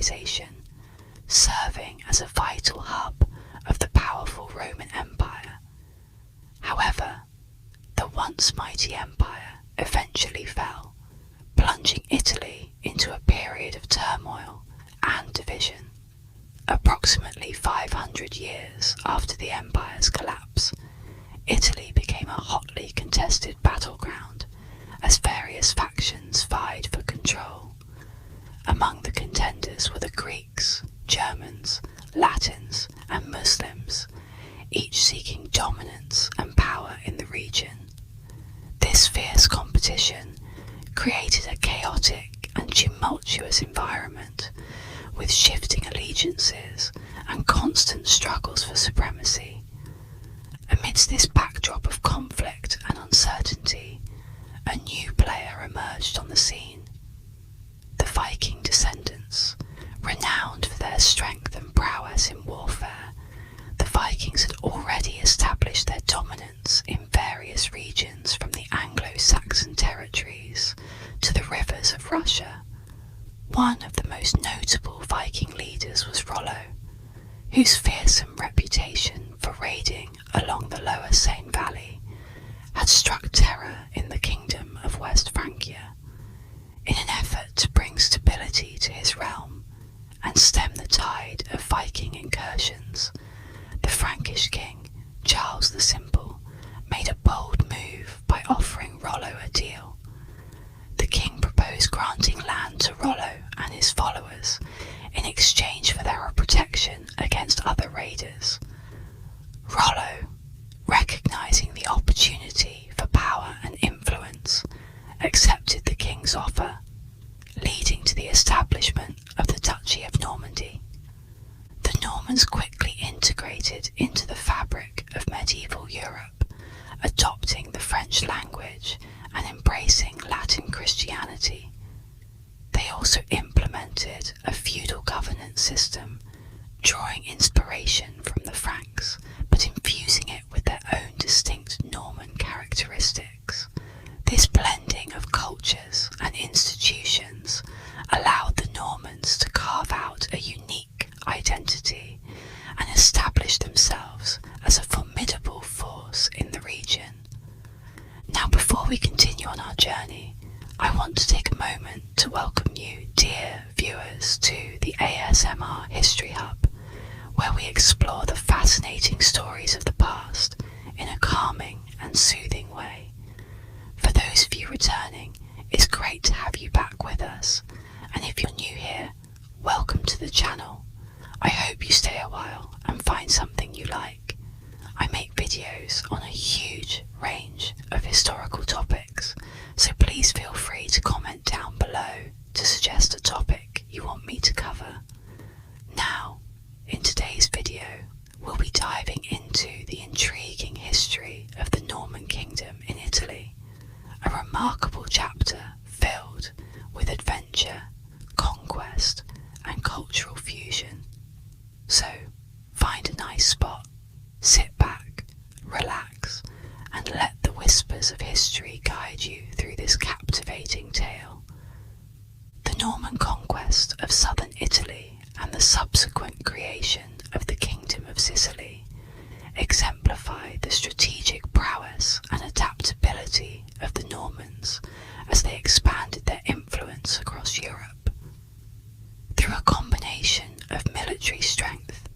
civilization, serving as a vital hub of the powerful Roman Empire. However, the once mighty empire eventually fell, plunging Italy into a period of turmoil and division. Approximately 500 years after the empire's collapse, Italy became a hotly contested battleground as various factions vied for control. Among the contenders were the Greeks, Germans, Latins, and Muslims, each seeking dominance and power in the region. This fierce competition created a chaotic and tumultuous environment, with shifting allegiances and constant struggles for supremacy. Amidst this backdrop of conflict and uncertainty, a new player emerged on the scene. The Viking descendants, renowned for their strength and prowess in warfare, the Vikings had already established their dominance in various regions from the Anglo-Saxon territories to the rivers of Russia. One of the most notable Viking leaders was Rollo, whose fearsome reputation for raiding along the lower Seine Valley had struck terror in the kingdom of West Francia. In an effort to bring stability to his realm and stem the tide of Viking incursions, the Frankish king, Charles the Simple, made a bold move by offering Rollo a deal. The king proposed granting land to Rollo and his followers in exchange for their protection against other raiders. Rollo, recognizing the opportunity for power and influence, accepted the king's offer, leading to the establishment of the Duchy of Normandy. The Normans quickly integrated into the fabric of medieval Europe, adopting the French language and embracing Latin Christianity. They also implemented a feudal governance system, drawing inspiration from the Franks, but infusing it with their own distinct Norman characteristics. This blending of cultures and institutions allowed the Normans to carve out a unique identity and establish themselves as a formidable force in the region. Now, before we continue on our journey, I want to take a moment to welcome you, dear viewers, to the ASMR History Hub, where we explore the fascinating stories of the past in a calming and soothing way. For those of you returning, it's great to have you back with us, and if you're new here, welcome to the channel. I hope you stay a while and find something you like. I make videos on a huge range of historical topics, so please feel free to comment down below to suggest a topic you want me to cover. Now, in today's video, we'll be diving into the intriguing history of the Norman Kingdom in Italy, a remarkable chapter filled with adventure, conquest, and cultural fusion. So, find a nice spot, sit back, relax, and let the whispers of history guide you through this captivating tale. The Norman conquest of southern Italy and the subsequent creation of the Kingdom of Sicily exemplify the strategic prowess and adaptability of the Normans as they expanded their influence across Europe. Through a combination of military strength,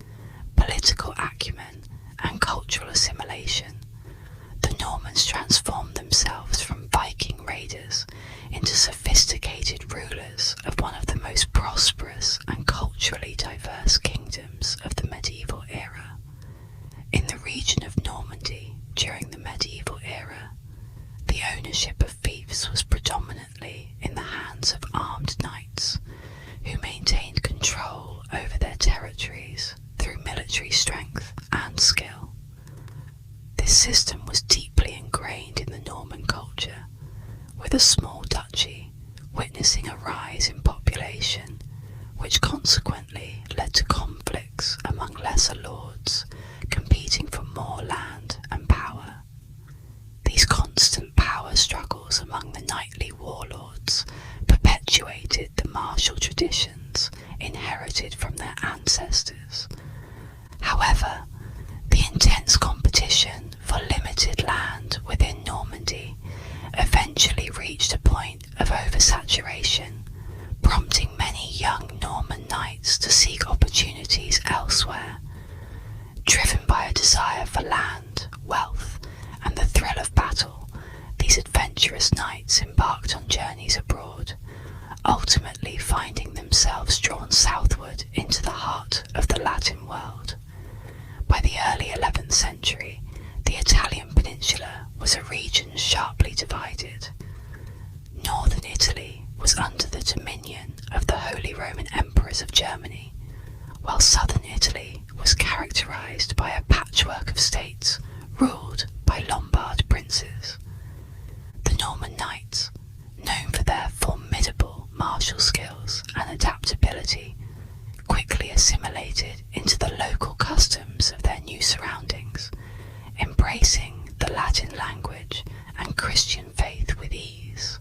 political acumen, and cultural assimilation, the Normans transformed themselves from Viking raiders into sophisticated rulers of one of the most prosperous and culturally diverse kingdoms of the medieval era. In the region of Normandy during the medieval era, the ownership of fiefs was predominantly in the hands of armed knights, who maintained control over their territories through military strength and skill. This system was deeply ingrained in the Norman culture, with a small duchy witnessing a rise in population, which consequently led to conflicts among lesser lords competing for more land and power. These constant power struggles among the knightly warlords perpetuated the martial traditions inherited from their ancestors. However, the intense competition for limited land within Normandy eventually reached a point of oversaturation, prompting many young Norman knights to seek opportunities elsewhere. Driven by a desire for land, wealth, and the thrill of battle, these adventurous knights embarked on journeys abroad, ultimately finding themselves drawn southward into the heart of the Latin world. By the early 11th century, the Italian peninsula was a region sharply divided. Northern Italy was under the dominion of the Holy Roman Emperors of Germany, while southern Italy was characterized by a patchwork of states ruled by Lombard princes. The Norman knights, known for their formidable martial skills and adaptability, quickly assimilated into the local customs of their new surroundings, embracing the Latin language and Christian faith with ease.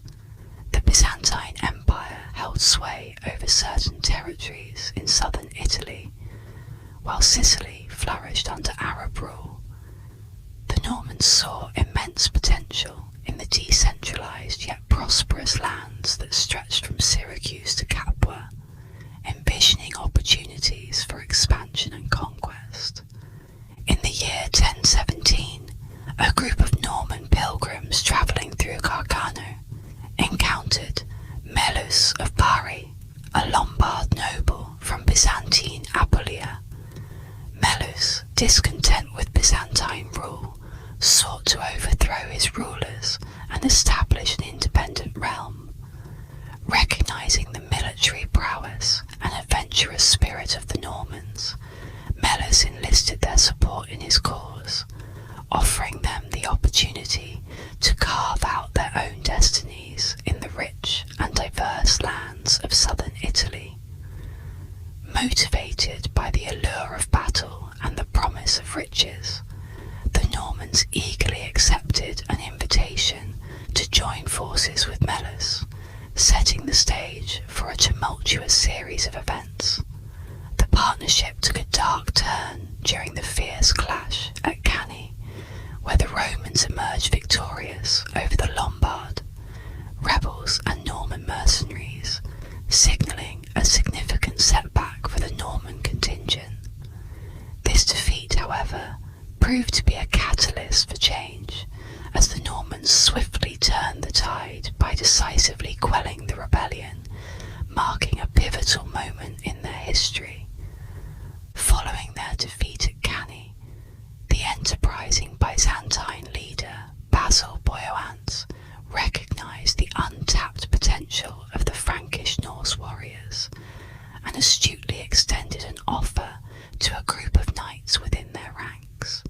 The Byzantine Empire held sway over certain territories in southern Italy, while Sicily flourished under Arab rule. The Normans saw immense potential in the decentralized yet prosperous lands that stretched from Syracuse to Capua, envisioning opportunities for expansion and conquest. In the year 1017, a group of Norman pilgrims travelling through Carcano encountered Melus of Bari, a Lombard noble from Byzantine Apulia. Melus, discontent with Byzantine rule, sought to overthrow his rulers and establish an independent realm. Recognizing the military prowess and adventurous spirit of the Normans, Melus enlisted their support in his cause, offering them the opportunity to carve out their own destinies in the rich and diverse lands of southern Italy. Motivated by the allure of battle and the promise of riches, the Normans eagerly accepted an invitation to join forces with Melus, setting the stage for a tumultuous series of events. The partnership took a dark turn during the fierce clash at Cannae, where the Romans emerged victorious over the Lombard rebels and Norman mercenaries, signalling a significant setback for the Norman contingent. This defeat, however, proved to be a catalyst for change, as the Normans swiftly turned the tide by decisively quelling the rebellion, marking a pivotal moment in their history. Following their defeat at Cannae, the enterprising Byzantine leader Basil Boioanz recognized the untapped potential of the Frankish Norse warriors and astutely extended an offer to a group of knights within their ranks,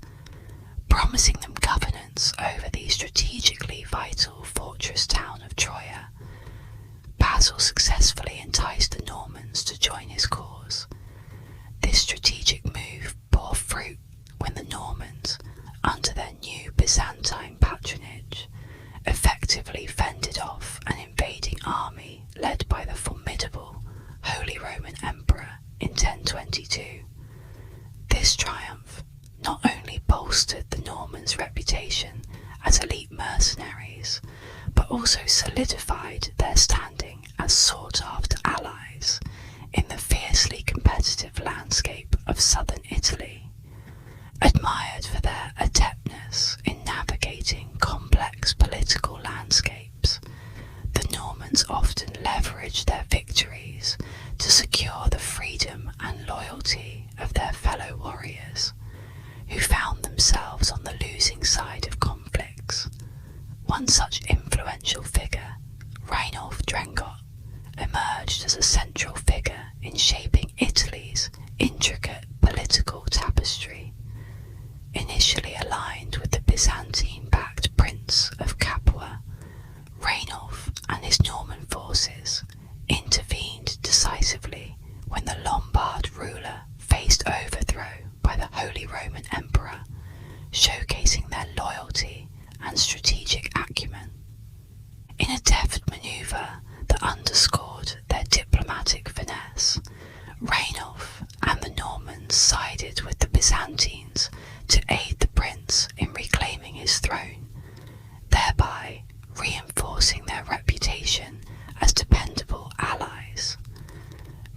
promising them governance over the strategically vital fortress town of Troia. Basil successfully enticed the Normans to join his cause. This strategic move bore fruit when the Normans, under their new Byzantine patronage, effectively fended off an invading army led by the formidable Holy Roman Emperor in 1022. This triumph not only bolstered the Normans' reputation as elite mercenaries, but also solidified their standing as sought-after allies in the fiercely competitive landscape of southern Italy. Admired for their adeptness in navigating complex political landscapes, the Normans often leveraged their victories to secure the freedom and loyalty of their fellow warriors, who found themselves on the losing side of conflicts. One such influential figure, Reinulf Drengot, emerged as a central figure in shaping Italy's intricate political tapestry. Initially aligned with the Byzantine-backed Prince of Capua, Reinulf and his Norman forces intervened decisively when the Lombard ruler faced overthrow by the Holy Roman Emperor, showcasing their loyalty and strategic acumen. In Byzantines to aid the prince in reclaiming his throne, thereby reinforcing their reputation as dependable allies.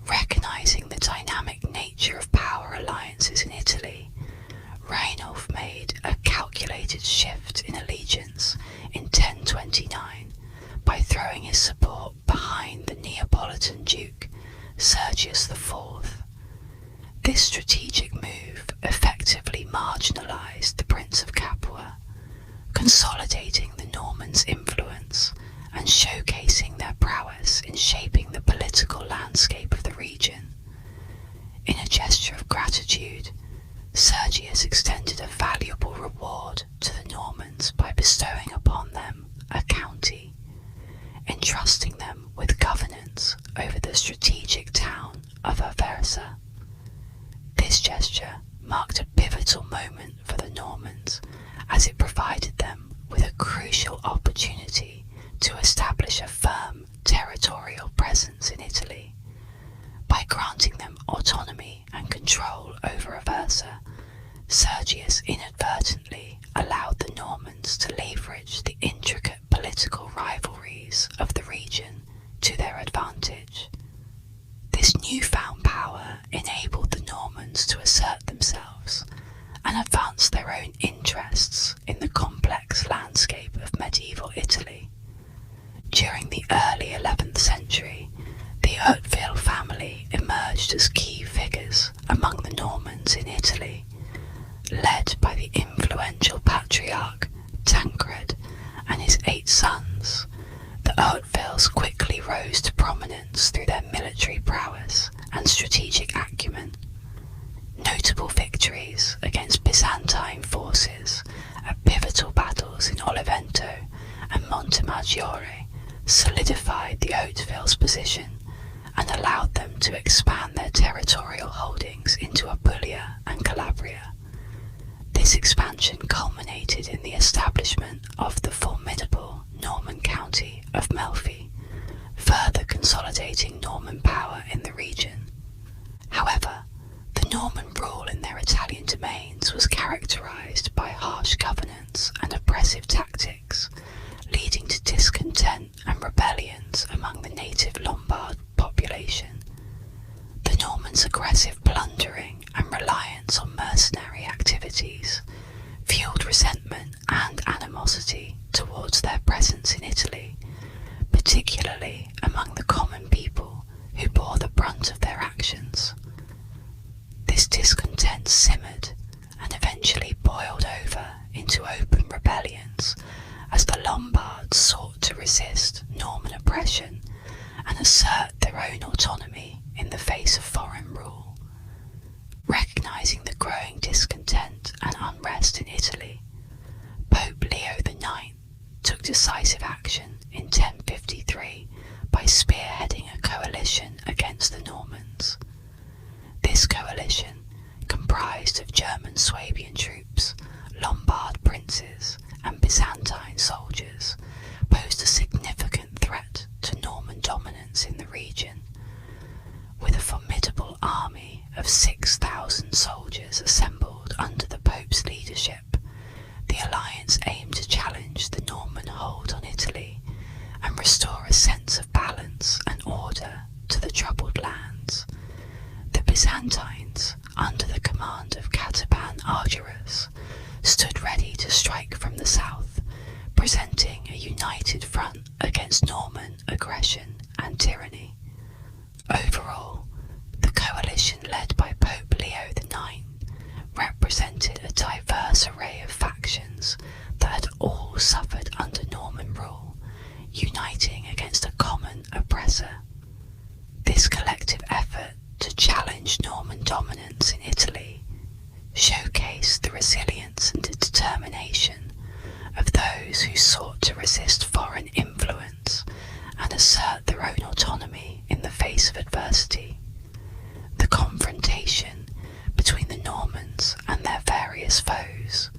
Recognizing the dynamic nature of power alliances in Italy, Rainulf made a calculated shift in allegiance in 1029 by throwing his support behind the Neapolitan Duke Sergius IV. This strategic move effectively marginalized the Prince of Capua, consolidating the Normans' influence and showcasing their prowess in shaping the political landscape of the region. In a gesture of gratitude, Sergius extended a valuable reward to the Normans by bestowing upon them a county, entrusting them with governance over the strategic town of Aversa. This gesture marked a pivotal moment for the Normans, as it provided them with a crucial opportunity to establish a firm territorial presence in Italy. By granting them autonomy and control over Aversa, Sergius inadvertently allowed the Normans to leverage the intricate political rivalries of the region to their advantage. This newfound power enabled the Normans to assert themselves and advance their own interests in the complex landscape of medieval Italy. During the early 11th century, the Hauteville family emerged as key figures among the Normans in Italy. Led by the influential patriarch Tancred and his 8 sons, the Hautevilles quickly rose to prominence through their military prowess and strategic acumen. Notable victories against Byzantine forces at pivotal battles in Olivento and Montemaggiore solidified the Hautevilles' position and allowed them to expand their territorial holdings into Apulia and Calabria. This expansion culminated in the establishment of the formidable Norman county of Melfi, further consolidating Norman power in the region. However, the Norman rule in their Italian domains was characterized by harsh governance and oppressive tactics, leading to discontent and rebellions among the native Lombard population. The Normans' aggressive plundering and reliance on mercenary activities fueled resentment and animosity towards their presence in Italy, particularly among the common people who bore the brunt of their actions. This discontent simmered and eventually boiled over into open rebellions as the Lombards sought to resist Norman oppression and assert their own autonomy in the face of foreign rule. Recognizing the growing discontent and unrest in Italy, Pope Leo IX took decisive action in 1053 by spearheading a coalition against the Normans. This coalition, comprised of German Swabian troops, Lombard princes, and Byzantine soldiers, posed a significant threat to Norman dominance in the region. With a formidable army of 6,000 soldiers assembled under the Pope's leadership, the alliance aimed to challenge the Norman hold on Italy and restore a sense of balance and order to the troubled lands. The Byzantines, under the command of Catapan Argerus, stood ready to strike from the south, presenting a united front against Norman aggression and tyranny. Overall, the coalition led by Pope Leo IX represented a diverse array of factions that had all suffered under Norman rule, uniting against a common oppressor. This collective effort to challenge Norman dominance in Italy showcased the resilience and determination of those who sought to resist foreign influence and assert their own autonomy in the face of adversity. The confrontation between the Normans and their various foes,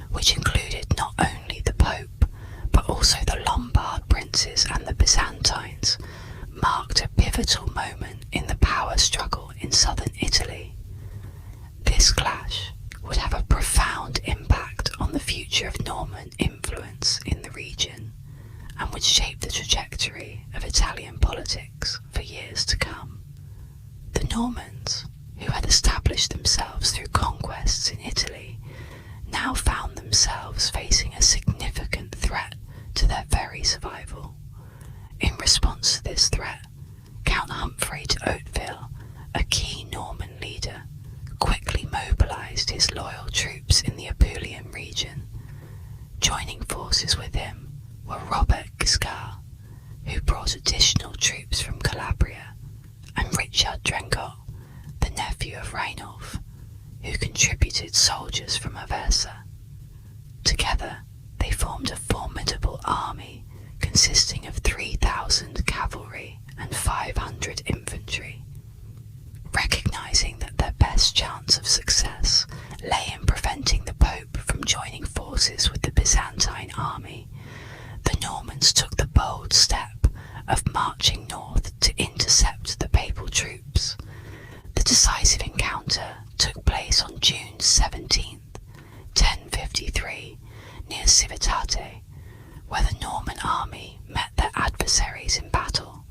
which included not only the Pope but also the Lombard princes and the Byzantines, marked a pivotal moment in the power struggle in southern Italy. This clash would have a profound impact on the future of Norman influence in the region and would shape the trajectory of Italian politics for years to come. The Normans, who had established themselves through conquests in Italy, now found themselves facing a significant threat to their very survival. In response to this threat, Count Humphrey de Hauteville, a key Norman leader, quickly mobilised his loyal troops in the Apulian region. Joining forces with him were Robert Guiscard, who brought additional troops from Calabria, and Richard Drengot, the nephew of Rainulf, who contributed soldiers from Aversa. Together, they formed a formidable army consisting of 3,000 cavalry and 500 infantry. Recognising that their best chance of success lay in preventing the Pope from joining forces with the Byzantine army, the Normans took the bold step of marching north to intercept the papal troops. The decisive encounter took place on June 17th, 1053, near Civitate, where the Norman army met their adversaries in battle.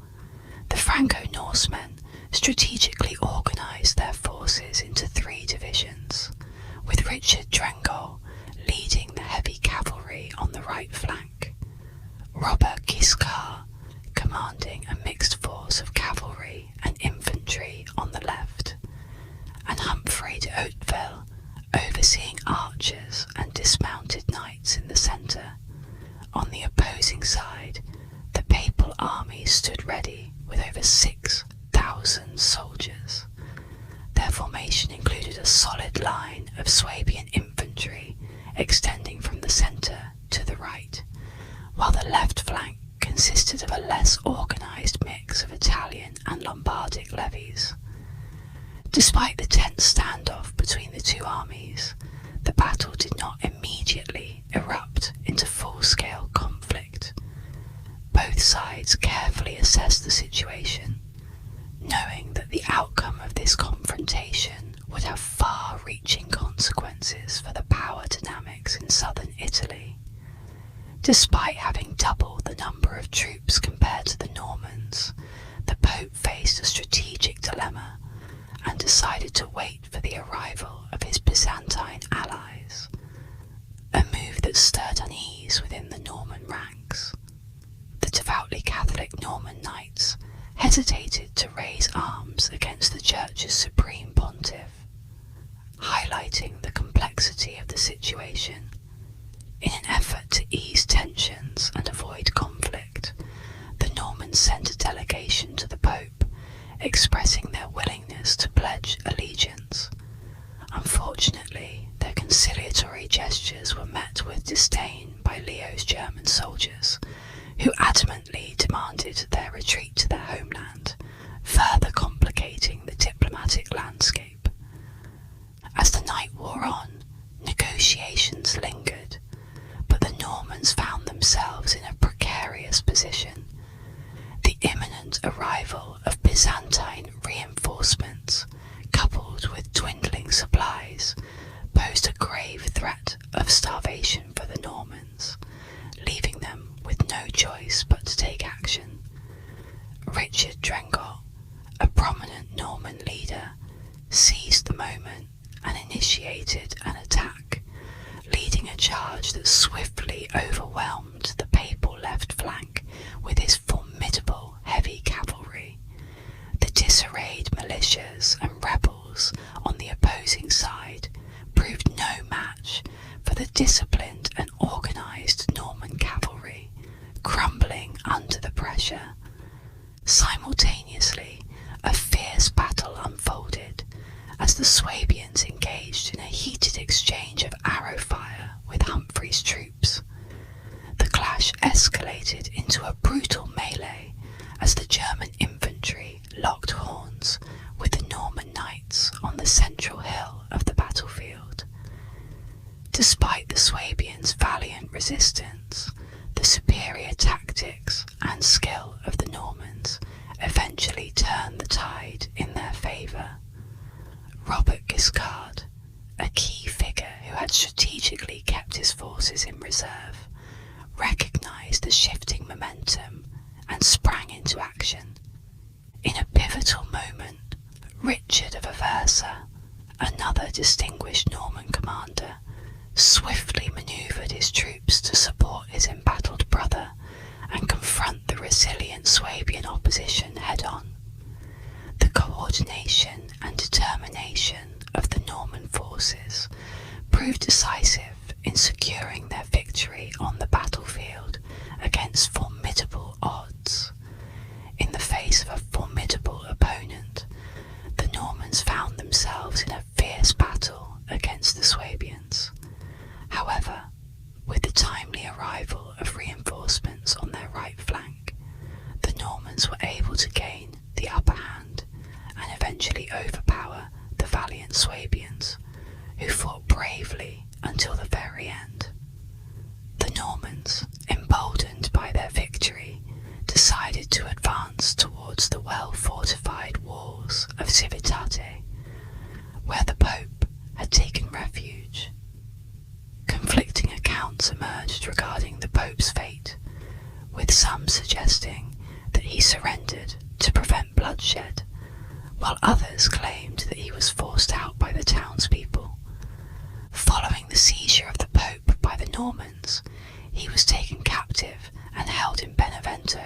The Franco-Norsemen strategically organised their forces into 3 divisions, with Richard Drengot leading the heavy cavalry on the right flank, Robert Guiscard commanding a mixed force of cavalry and infantry on the left, and Humphrey de Hauteville overseeing archers and dismounted knights in the centre. On the opposing side, the papal army stood ready with over 6,000 soldiers. Their formation included a solid line of Swabian infantry extending from the centre to the right, while the left flank consisted of a less organised mix of Italian and Lombardic levies. Despite the tense standoff between the 2 armies, the battle did not immediately erupt into full-scale conflict. Both sides carefully assessed the situation, knowing that the outcome of this confrontation would have far-reaching consequences for the power dynamics in southern Italy. Despite having double the number of troops compared to the Normans, the Pope faced a strategic dilemma and decided to wait for the arrival of his Byzantine allies, a move that stirred unease within the Norman ranks. The devoutly Catholic Norman knights hesitated to raise arms against the Church's supreme pontiff, highlighting the complexity of the situation. In an effort to ease tensions and avoid conflict, the Normans sent a delegation to the Pope, expressing their willingness to pledge allegiance. Unfortunately, their conciliatory gestures were met with disdain by Leo's German soldiers, who adamantly demanded their retreat to their homeland, further complicating the diplomatic landscape. As the night wore on, negotiations lingered, but the Normans found themselves in a precarious position. The imminent arrival of Byzantine reinforcements, coupled with dwindling supplies, posed a grave threat of starvation for the Normans, leaving them with no choice but to take action. Richard Drengot, a prominent Norman leader, seized the moment and initiated an attack, leading a charge that swiftly overwhelmed the papal left flank with his formidable heavy cavalry. The disarrayed militias and rebels on the opposing side proved no match for the disciplined and organised Norman cavalry, crumbling under the pressure. Simultaneously, a fierce battle unfolded as the Swabians engaged in a heated exchange of arrow fire with Humphrey's troops. The clash escalated into a brutal melee as the German infantry locked horns with the Norman knights on the central hill of the battlefield. Despite the Swabians' valiant resistance, the superior tactics and skill of the Normans eventually turned the tide in their favour. Robert Guiscard, a key figure had strategically kept his forces in reserve, recognised the shifting momentum and sprang into action. In a pivotal moment, Richard of Aversa, another distinguished Norman commander, swiftly manoeuvred his troops to support his embattled brother and confront the resilient Swabian opposition head-on. The coordination and determination of the Norman forces proved decisive in securing their victory on the battlefield against formidable odds. In the face of a formidable opponent, the Normans found themselves in a fierce battle against the Swabians. However, with the timely arrival of reinforcements on their right flank, the Normans were able to gain the upper hand and eventually overpower the valiant Swabians, who fought bravely until the very end. The Normans, emboldened by their victory, decided to advance towards the well-fortified walls of Civitate, where the Pope had taken refuge. Conflicting accounts emerged regarding the Pope's fate, with some suggesting that he surrendered to prevent bloodshed, while others claimed that he was forced out by the townspeople. Following the seizure of the Pope by the Normans, he was taken captive and held in Benevento,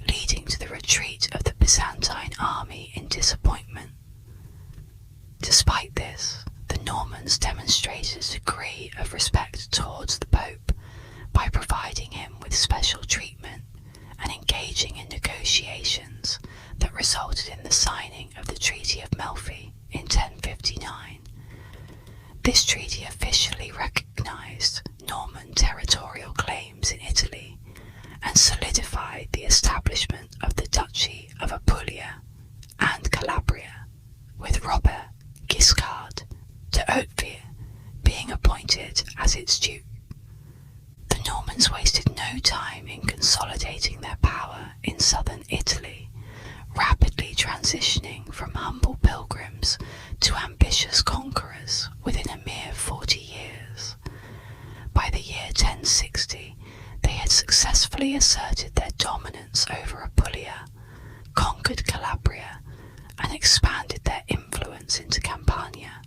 leading to the retreat of the Byzantine army in disappointment. Despite this, the Normans demonstrated a degree of respect towards the Pope by providing him with special treatment and engaging in negotiations that resulted in the signing of the Treaty of Melfi in 1059. This treaty officially recognised Norman territorial claims in Italy and solidified the establishment of the Duchy of Apulia and Calabria, with Robert Guiscard de Hauteville being appointed as its duke. The Normans wasted no time in consolidating their power in southern Italy, rapidly transitioning from humble pilgrims to ambitious conquerors within a mere 40 years. By the year 1060, they had successfully asserted their dominance over Apulia, conquered Calabria, and expanded their influence into Campania.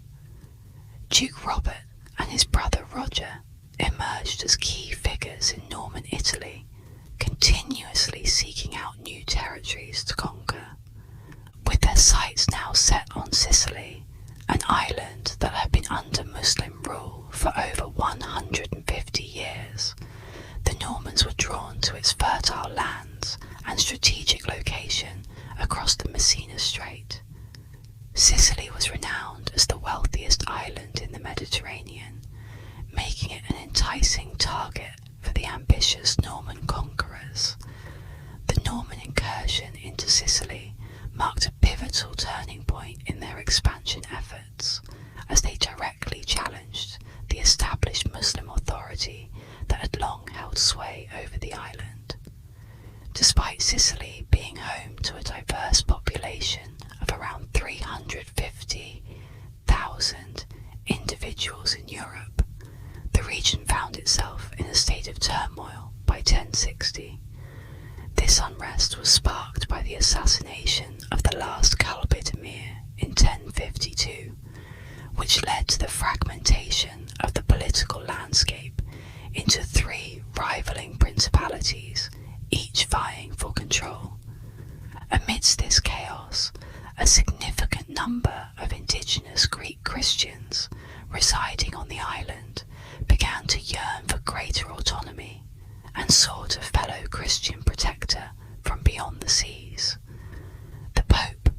Duke Robert and his brother Roger emerged as key figures in Norman Italy, continuously seeking out new territories to conquer. With their sights now set on Sicily, an island that had been under Muslim rule for over 150 years, the Normans were drawn to its fertile lands and strategic location across the Messina Strait. Sicily was renowned as the wealthiest island in the Mediterranean, making it an enticing target for the ambitious Norman conquerors. The Norman incursion into Sicily marked a pivotal turning point in their expansion efforts, as they directly challenged the established Muslim authority that had long held sway over the island. Despite Sicily being home to a diverse population of around 350,000 individuals in Europe, the region found itself in a state of turmoil by 1060. This unrest was sparked by the assassination of the last Kalbid emir in 1052, which led to the fragmentation of the political landscape into three rivaling principalities, each vying for control. Amidst this chaos, a significant number of indigenous Greek Christians residing on the island began to yearn for greater autonomy and sought a fellow Christian protector from beyond the seas. The Pope,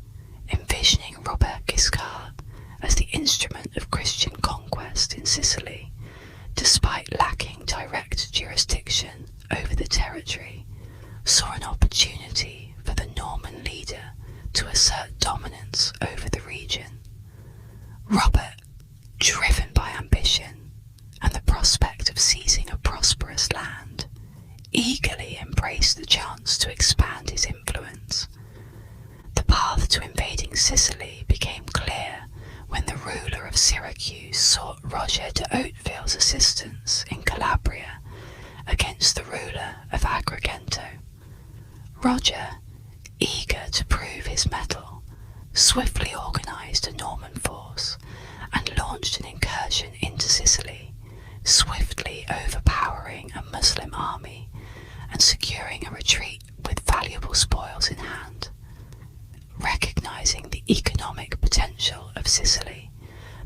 envisioning Robert Guiscard as the instrument of Christian conquest in Sicily, despite lacking direct jurisdiction over the territory, saw an opportunity for the Norman leader to assert dominance over the region. Robert, driven by ambition and the prospect of seizing a prosperous land, eagerly embraced the chance to expand his influence. The path to invading Sicily became clear when the ruler of Syracuse sought Roger de Hauteville's assistance in Calabria against the ruler of Agrigento. Roger, eager to prove his mettle, swiftly organised a Norman force and launched an incursion into Sicily, swiftly overpowering a Muslim army and securing a retreat with valuable spoils in hand. Recognising the economic potential of Sicily,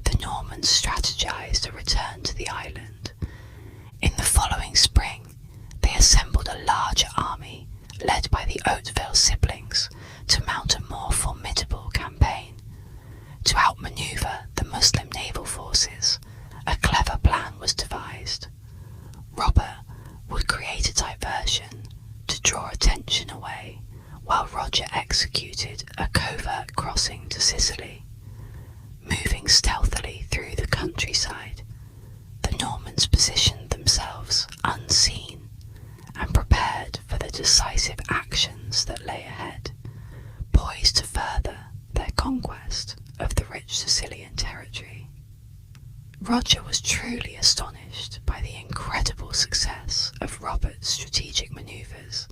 the Normans strategized a return to the island. In the following spring, they assembled a larger army led by the Hauteville siblings to mount a more formidable campaign. To outmaneuver the Muslim naval forces, a clever plan was devised. Robert would create a diversion to draw attention away, while Roger executed a covert crossing to Sicily. Moving stealthily through the countryside, the Normans positioned themselves unseen and prepared for the decisive actions that lay ahead, poised to further their conquest of the rich Sicilian territory. Roger was truly astonished by the incredible success of Robert's strategic manoeuvres.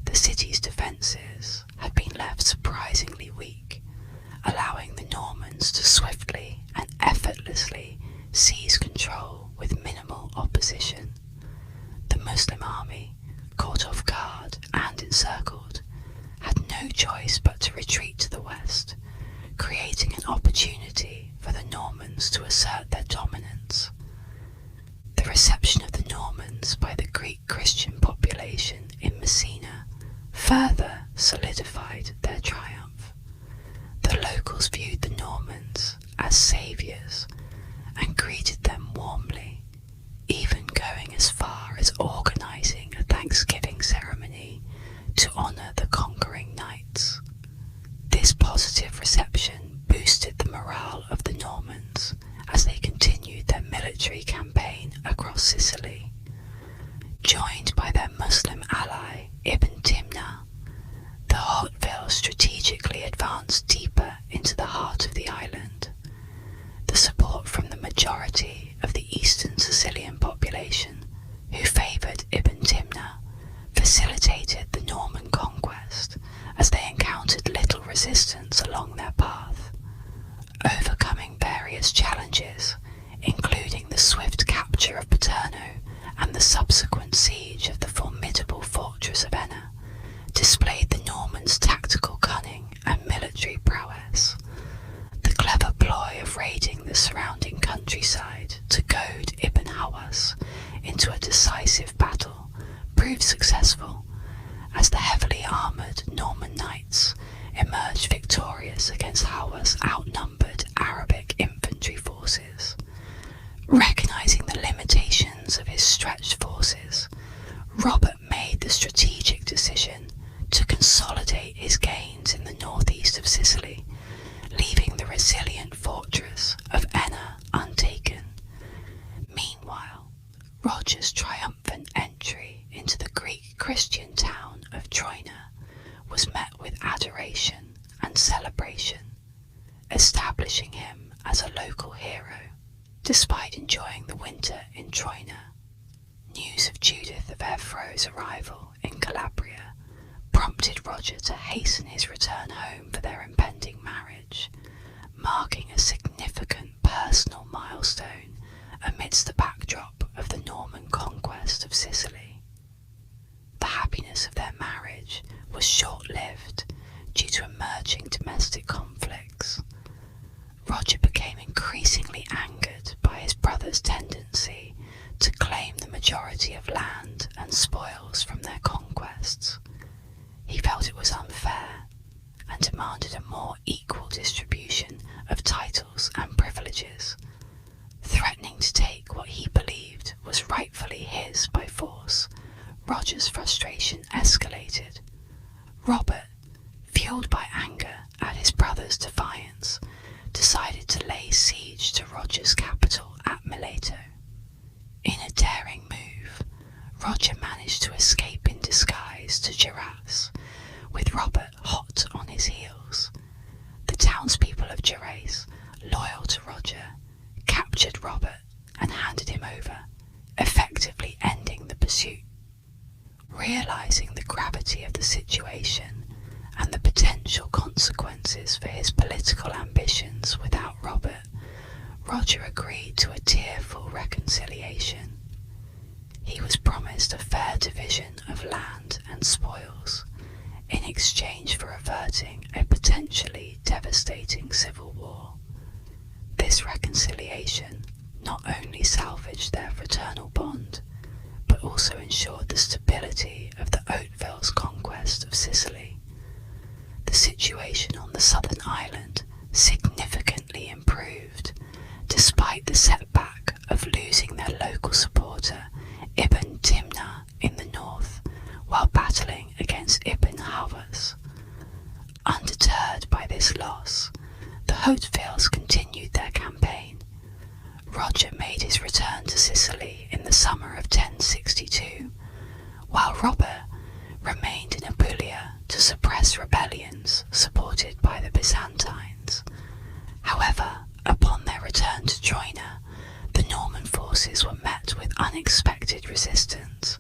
The city's defences had been left surprisingly weak, allowing the Normans to swiftly and effortlessly seize control with minimal opposition. The Muslim army, caught off guard and encircled, had no choice but to retreat to the west, creating an opportunity for the Normans to assert their dominance. The reception of the Normans by the Greek Christian population in Messina further solidified their triumph. The locals viewed the Normans as saviours and greeted them warmly, even going as far as organising a Thanksgiving ceremony to honour the conquering knights. This positive reception boosted the morale of the Normans as they continued their military campaign across Sicily. Joined by their Muslim ally Ibn Timna, the Hauteville strategically advanced deeper into the heart of the island. The support from the majority of the eastern Sicilian population, who favoured Ibn Timna, facilitated the Norman conquest as they encountered little resistance along their path. Overcoming various challenges, including the swift capture of Paterno and the subsequent siege of the formidable fortress of Enna, displayed the Normans' tactical cunning and military prowess. The clever ploy of raiding the surrounding countryside to goad Ibn Hawas into a decisive battle proved successful, as the heavily armoured Norman knights emerged victorious against Hawas' outnumbered Arabic infantry forces. Recognising the limitations of his stretched forces, Robert made the strategic decision to consolidate his gains in the northeast of Sicily, leaving the resilient fortress of Enna untaken. Meanwhile, Roger's triumphant entry into the Greek Christian town of Troina was met with adoration and celebration, establishing him as a local hero. Despite enjoying the winter in Troina, news of Judith of Ephro's arrival in Calabria prompted Roger to hasten his return home for their impending marriage, marking a significant personal milestone amidst the backdrop of the Norman conquest of Sicily. The happiness of their marriage was short-lived due to emerging domestic conflicts. Roger became increasingly angered by his brother's tendency to claim the majority of land and spoils from their conquests. He felt it was unfair and demanded a more equal distribution of titles and privileges, threatening to take what he believed was rightfully his by force. Roger's frustration escalated. Robert, fueled by anger at his brother's defiance, decided to lay siege to Roger's capital at Mileto. In a daring move, Roger managed to escape in disguise to Gerace, with Robert hot on his heels. The townspeople of Gerace the situation and the potential consequences for his political ambitions without Robert, Roger agreed to a tearful reconciliation. He was promised a fair division of land and spoils in exchange for averting a potentially devastating civil war. This reconciliation not only salvaged their fraternal bond, but also ensured the stability of the Hauteville's conquest of Sicily. The situation on the southern island significantly improved, despite the setback of losing their local supporter Ibn Timna in the north, while battling against Ibn Hawaz. Undeterred by this loss, the Hautevilles continued their campaign. Roger made his return to Sicily in the summer of 1062, while Robert remained in Apulia to suppress rebellions supported by the Byzantines. However, upon their return to Troina, the Norman forces were met with unexpected resistance.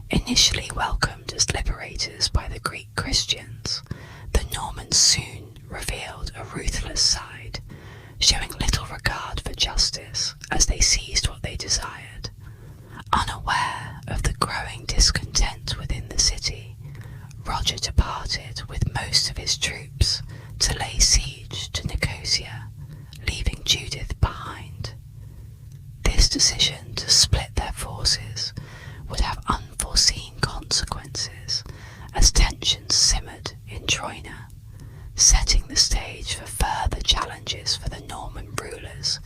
Initially welcomed as liberators by the Greek Christians, the Normans soon revealed a ruthless side, showing little regard for justice as they seized what they desired. Unaware of the growing discontent within the city, Roger departed with most of his troops to lay siege to Nicosia, leaving Judith behind. This decision to split their forces would have unforeseen consequences as tensions simmered in Troina, setting the stage for further challenges for the Norman rulers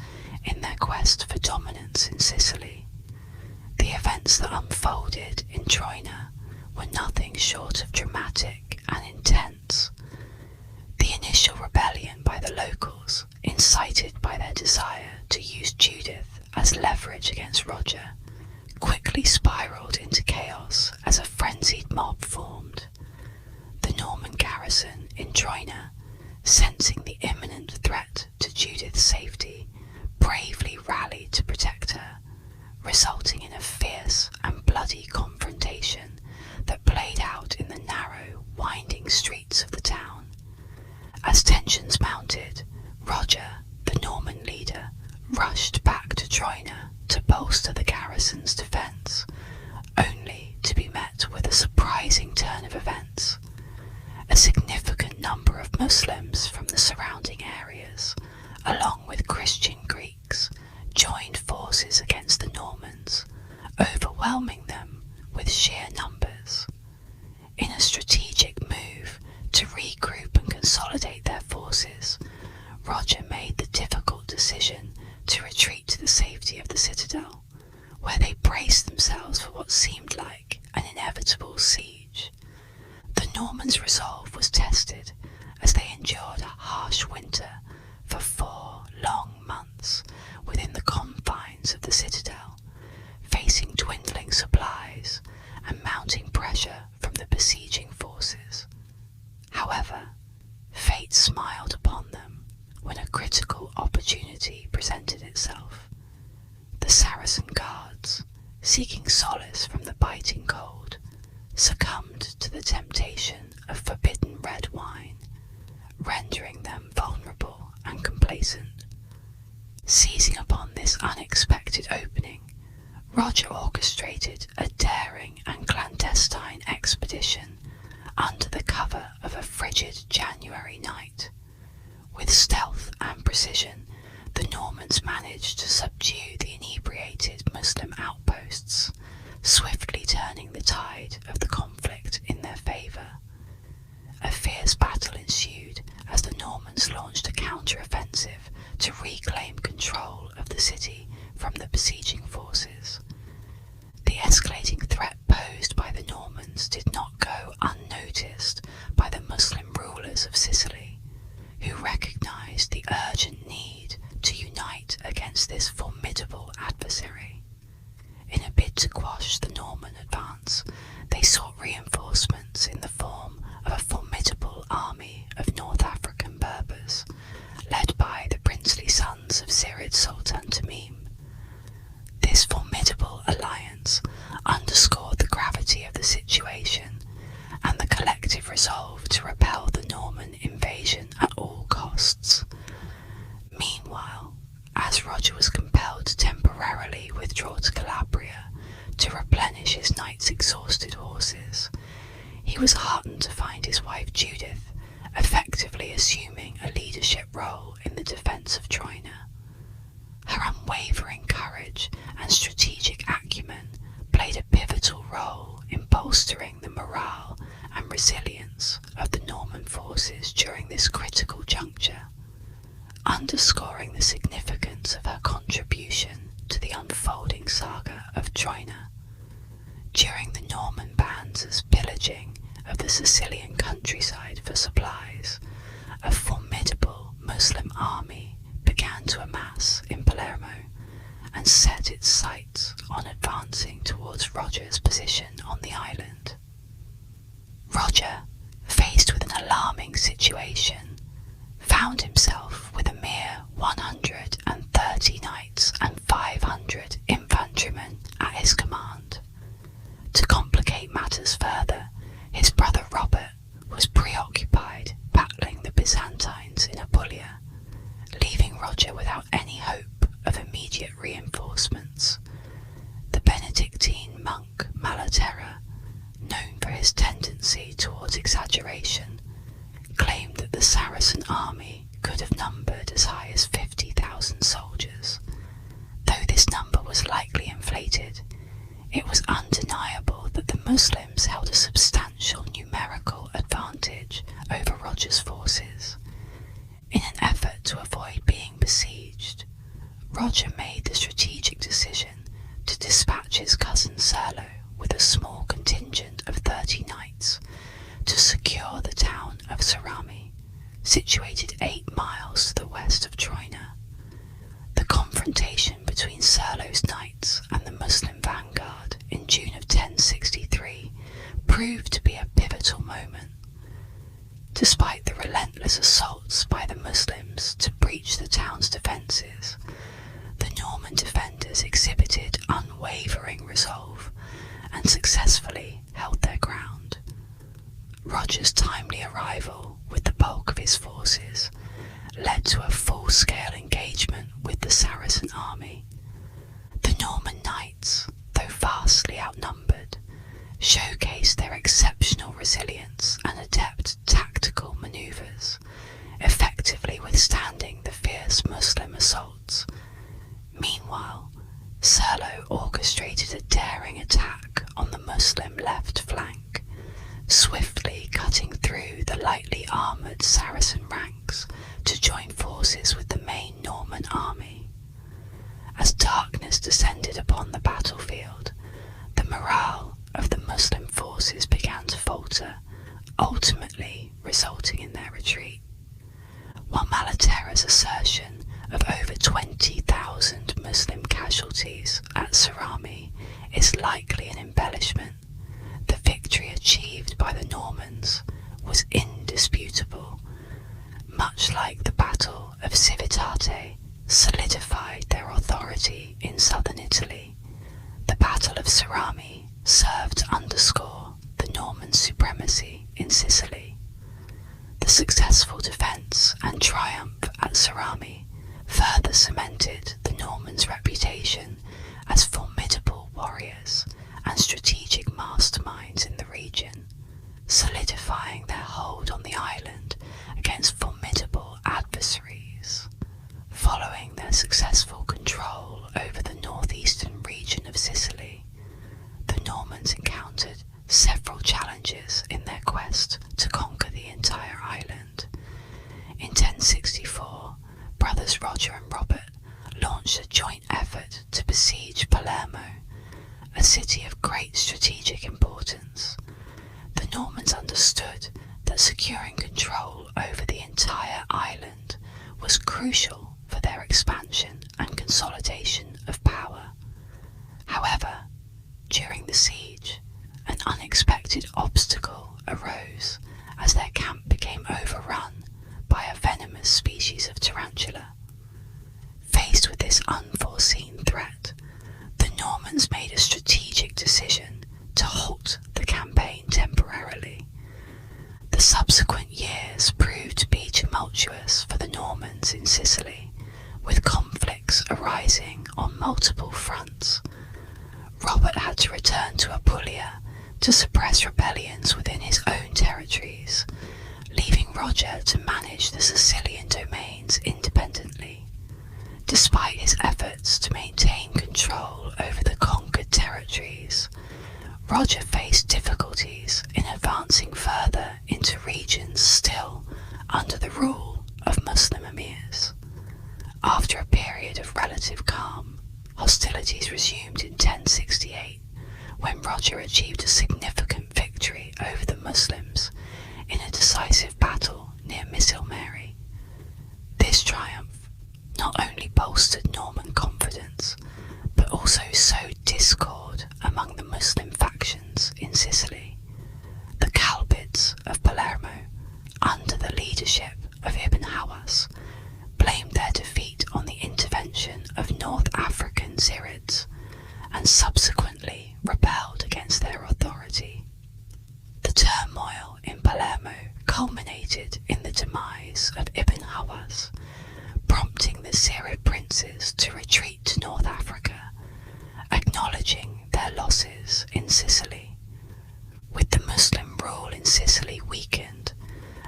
in their quest for dominance in Sicily. The events that unfolded in Troina were nothing short of dramatic and intense. The initial rebellion by the locals, incited by their desire to use Judith as leverage against Roger, quickly spiraled into chaos as a frenzied mob formed. The Norman garrison in Troina, sensing the imminent threat to Judith's safety, bravely rallied to protect her, resulting in a fierce and bloody confrontation that played out in the narrow, winding streets of the town. As tensions mounted, Roger, the Norman leader, rushed back to Troina to bolster the garrison's defence, only to be met with a surprising turn of events. A significant number of Muslims from the surrounding areas, along with Christian Greeks, joined forces against the Normans, overwhelming them with sheer numbers. In a strategic move to regroup and consolidate their forces, Roger made the difficult decision to retreat to the safety of the citadel, where they braced themselves for what seemed like an inevitable siege. The Normans' resolve was tested as they endured a harsh winter for 4 long months within the confines of the citadel, facing dwindling supplies and mounting pressure from the besieging forces. However, fate smiled upon them when a critical opportunity presented itself. The Saracen guards, seeking solace from the biting cold, succumbed to the temptation of forbidden red wine, rendering them vulnerable and complacent. Seizing upon this unexpected opening, Roger orchestrated a daring and clandestine expedition under the cover of a frigid January night. With stealth and precision, the Normans managed to subdue the inebriated Muslim outposts, swiftly turning the tide of the conflict in their favour. A fierce battle ensued as the Normans launched a counter-offensive to reclaim control of the city from the besieging forces. The escalating threat posed by the Normans did not go unnoticed by the Muslim rulers of Sicily, who recognised the urgent need to unite against this formidable adversary. In a bid to quash the Norman advance, they sought reinforcements in the form of a formidable army of North African Berbers, led by the princely sons of Zirid Sultan Tamim. This formidable alliance underscored the gravity of the situation and the collective decisive resolve to repel the Norman invasion at all costs. Meanwhile, as Roger was compelled to temporarily withdraw to Calabria to replenish his knight's exhausted horses, he was heartened to find his wife Judith effectively assuming a leadership role in the defence of Troina. Her unwavering courage and strategic acumen played a pivotal role in bolstering the morale and resilience of the Norman forces during this critical juncture, underscoring the significance of her contribution to the unfolding saga of Troina. During the Norman bands' pillaging of the Sicilian countryside for supplies, a formidable Muslim army began to amass in Palermo and set its sights on advancing towards Roger's position on the island. Roger, faced with an alarming situation, found himself with a mere 130 knights and 500 infantrymen at his command. To complicate matters further, his brother Robert was preoccupied battling the Byzantines in Apulia, leaving Roger without any hope of immediate reinforcements. The Benedictine monk Malaterra, known for his tendency towards exaggeration, claimed that the Saracen army could have numbered as high as 50,000 soldiers. Though this number was likely inflated, it was undeniable that the Muslims held a substantial numerical advantage over Roger's forces. In an effort to avoid being besieged, Roger made the strategic decision to dispatch his cousin Serlo with a small contingent of 30 knights to secure the town of Cerami, situated 8 miles to the west of Troina. The confrontation between Serlo's knights and the Muslim vanguard in June of 1063 proved to be a pivotal moment. Despite the relentless assaults by the Muslims to breach the town's defences, the Norman defenders exhibited unwavering resolve and successfully held their ground. Roger's timely arrival with the bulk of his forces led to a full-scale engagement with the Saracen army. The Norman knights, though vastly outnumbered, showcased their exceptional resilience and adept tactical manoeuvres, effectively withstanding the fierce Muslim assaults. Meanwhile, Serlo orchestrated a daring attack on the Muslim left flank, swiftly cutting through the lightly armoured Saracen ranks to join forces with the main Norman army. As darkness descended upon the battlefield, the morale of the Muslim forces began to falter, ultimately resulting in their retreat. While Malaterra's assertion of over 20,000 Muslim casualties at Cerami is likely an embellishment, the victory achieved by the Normans was indisputable. Much like the Battle of Civitate solidified their authority in southern Italy, the Battle of Cerami served to underscore the Norman supremacy in Sicily. The successful defence and triumph at Cerami further cemented the Normans' reputation as formidable warriors and strategic masterminds in the region, solidifying their hold on the island against formidable adversaries. Following their successful control over the northeastern region of Sicily, the Normans encountered several challenges in their quest to conquer the entire island. In 1064, brothers Roger and Robert launched a joint effort to besiege Palermo, a city of great strategic importance. The Normans understood that securing control over the entire island was crucial for their expansion and consolidation of power. However, during the siege, an unexpected obstacle arose as their camp became overrun by a venomous species of tarantula. Faced with this unforeseen threat, the Normans made a strategic decision to halt the campaign temporarily. The subsequent years proved to be tumultuous for the Normans in Sicily, with conflicts arising on multiple fronts. Robert had to return to Apulia to suppress rebellions within his own territories, leaving Roger to manage the Sicilian domains independently. Despite his efforts to maintain control over the conquered territories, Roger faced difficulties in advancing further into regions still under the rule of Muslim emirs. After a period of relative calm, hostilities resumed in 1068, when Roger achieved a significant victory over the Muslims in a decisive battle near Mercenaries. This triumph not only bolstered Norman confidence, but also sowed discord among the Muslim factions in Sicily. The Calbids of Palermo, under the leadership of Ibn Hawas, blamed their defeat on the intervention of North African Zirids, and subsequently rebelled against their authority. The turmoil in Palermo culminated in the demise of Ibn Hawas, prompting the Zirid princes to retreat to North Africa, acknowledging their losses in Sicily. With the Muslim rule in Sicily weakened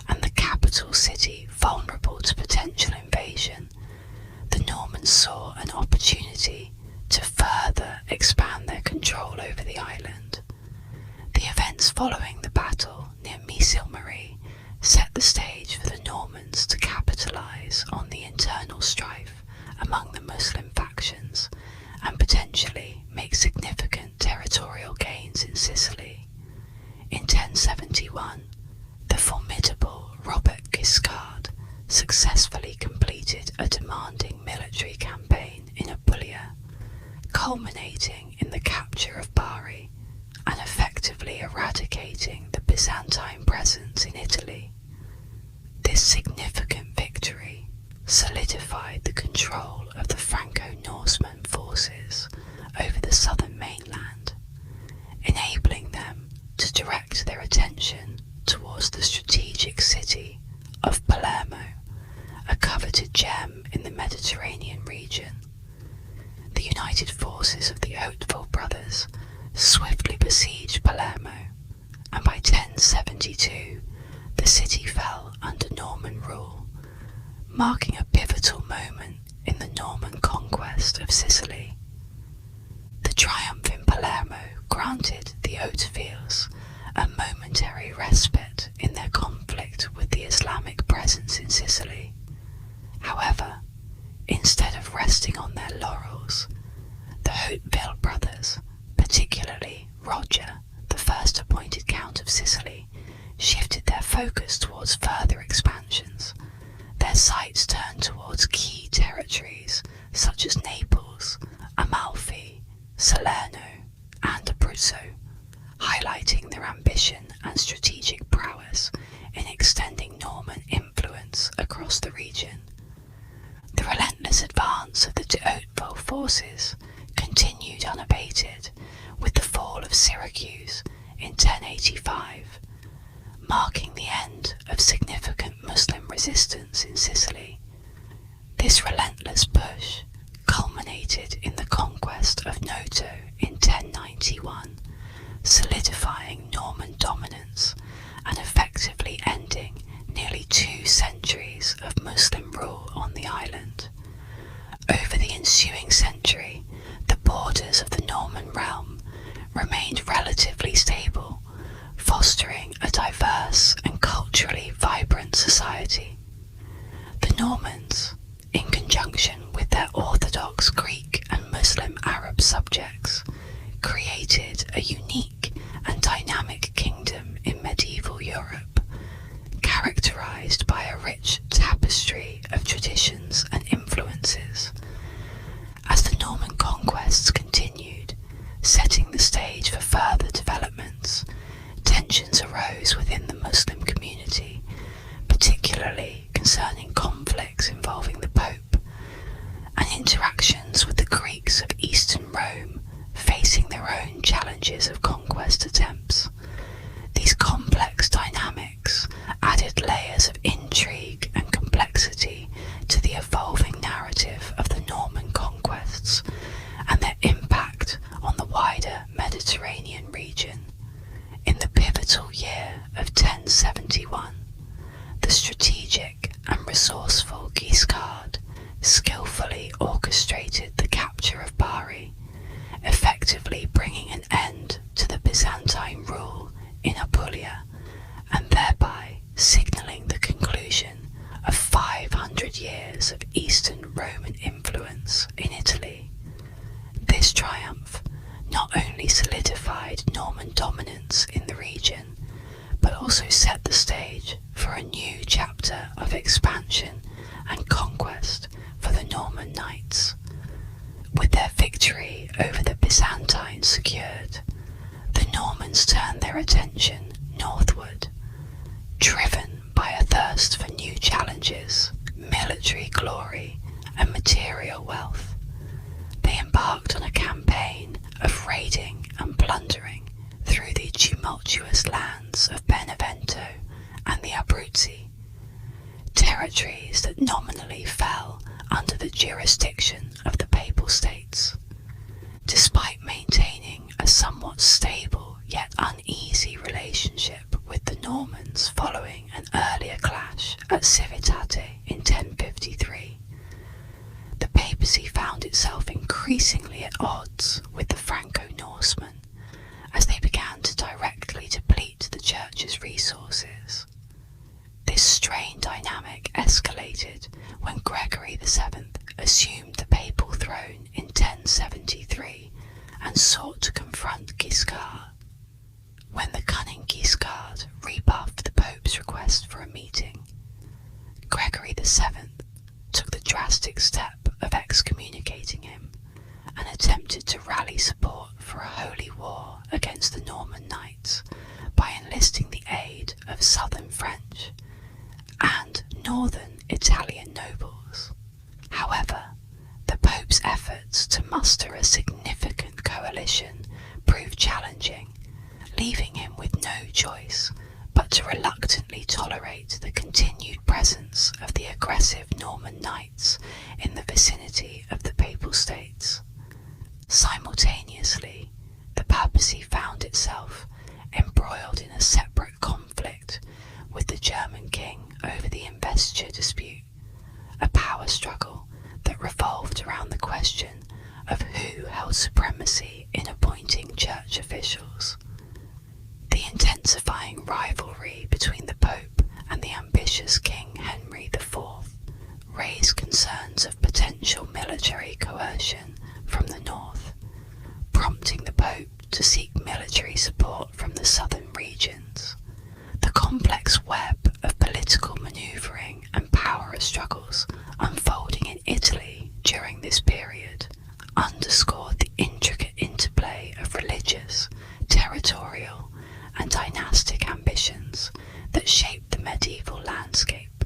and the capital city vulnerable to potential invasion, the Normans saw an opportunity to further expand their control over the island. The events following the battle near Mercenaries set the stage for the Normans to capitalise on the internal strife among the Muslim factions and potentially make significant territorial gains in Sicily. In 1071, the formidable Robert Guiscard successfully completed a demanding military campaign in Apulia, culminating in the capture of Bari and effectively eradicating the Byzantine presence in Italy. This significant victory solidified the control of the Franco-Norseman forces over the southern mainland, enabling them to direct their attention towards the strategic city of Palermo, a coveted gem in the Mediterranean region. The united forces of the Hauteville brothers swiftly besieged Palermo, and by 1072 the city fell under Norman rule, marking a pivotal moment in the Norman conquest of Sicily. The triumph in Palermo granted the Hautevilles a momentary respite in their conflict with the Islamic presence in Sicily. However, instead of resting on their laurels, the Hauteville brothers, particularly Roger, the first appointed Count of Sicily, shifted their focus towards further expansions. Their sights turned towards key territories such as Naples, Amalfi, Salerno, and Abruzzo, highlighting their ambition and strategic prowess in extending Norman influence across the region. The relentless advance of the de Hauteville forces continued unabated with the fall of Syracuse in 1085, marking the end of significant Muslim resistance in Sicily. This relentless push culminated in the conquest of Noto in 1091, solidifying Norman dominance and effectively ending nearly 2 centuries of Muslim rule on the island. Over the ensuing century, the borders of the Norman realm remained relatively stable, fostering a diverse and culturally vibrant society. The Normans, in conjunction with their Orthodox Greek and Muslim Arab subjects, created a unique and dynamic kingdom in medieval Europe, characterized by a rich tapestry of traditions and influences. As the Norman conquests continued, setting the stage for further developments, tensions arose within the Muslim community, particularly concerning conflicts involving the Pope, and interactions with the Greeks of Eastern Rome facing their own challenges of conquest attempts. These complex dynamics The strategic and resourceful Guiscard skillfully orchestrated the capture of Bari, effectively bringing an end to the Byzantine rule in Apulia and thereby signalling the conclusion of 500 years of Eastern Roman influence in Italy. This triumph not only solidified Norman dominance in the region, but also set the stage for a new chapter of expansion and conquest for the Norman Knights. With their victory over the Byzantines secured, the Normans turned their attention northward, driven by a thirst for new challenges, military glory, and material wealth. They embarked on a campaign of raiding and plundering through the tumultuous lands of Benevento and the Abruzzi, territories that nominally fell under the jurisdiction of the Papal States. Despite maintaining a somewhat stable yet uneasy relationship with the Normans following an earlier clash at Civitate in 1053, the papacy found itself increasingly at odds with the Franco-Norsemen as they began to directly deplete the church's resources. This strained dynamic escalated when Gregory VII assumed the papal throne in 1073 and sought to confront Guiscard. When the cunning Guiscard rebuffed the Pope's request for a meeting, Gregory VII took the drastic step of excommunicating him and attempted to rally support for a holy war against the Norman Knights by enlisting the aid of southern French and northern Italian nobles. However, the Pope's efforts to muster a significant coalition proved challenging, leaving him with no choice but to reluctantly tolerate the continued presence of the aggressive Norman Knights in the vicinity of the Papal States. Simultaneously, the papacy found itself embroiled in a separate conflict with the German king over the investiture dispute, a power struggle that revolved around the question of who held supremacy in appointing church officials. The intensifying rivalry between the Pope and the ambitious King Henry IV raised concerns of potential military coercion from the north, prompting the Pope to seek military support from the southern regions. The complex web of political manoeuvring and power struggles unfolding in Italy during this period underscored the intricate interplay of religious, territorial, and dynastic ambitions that shaped the medieval landscape.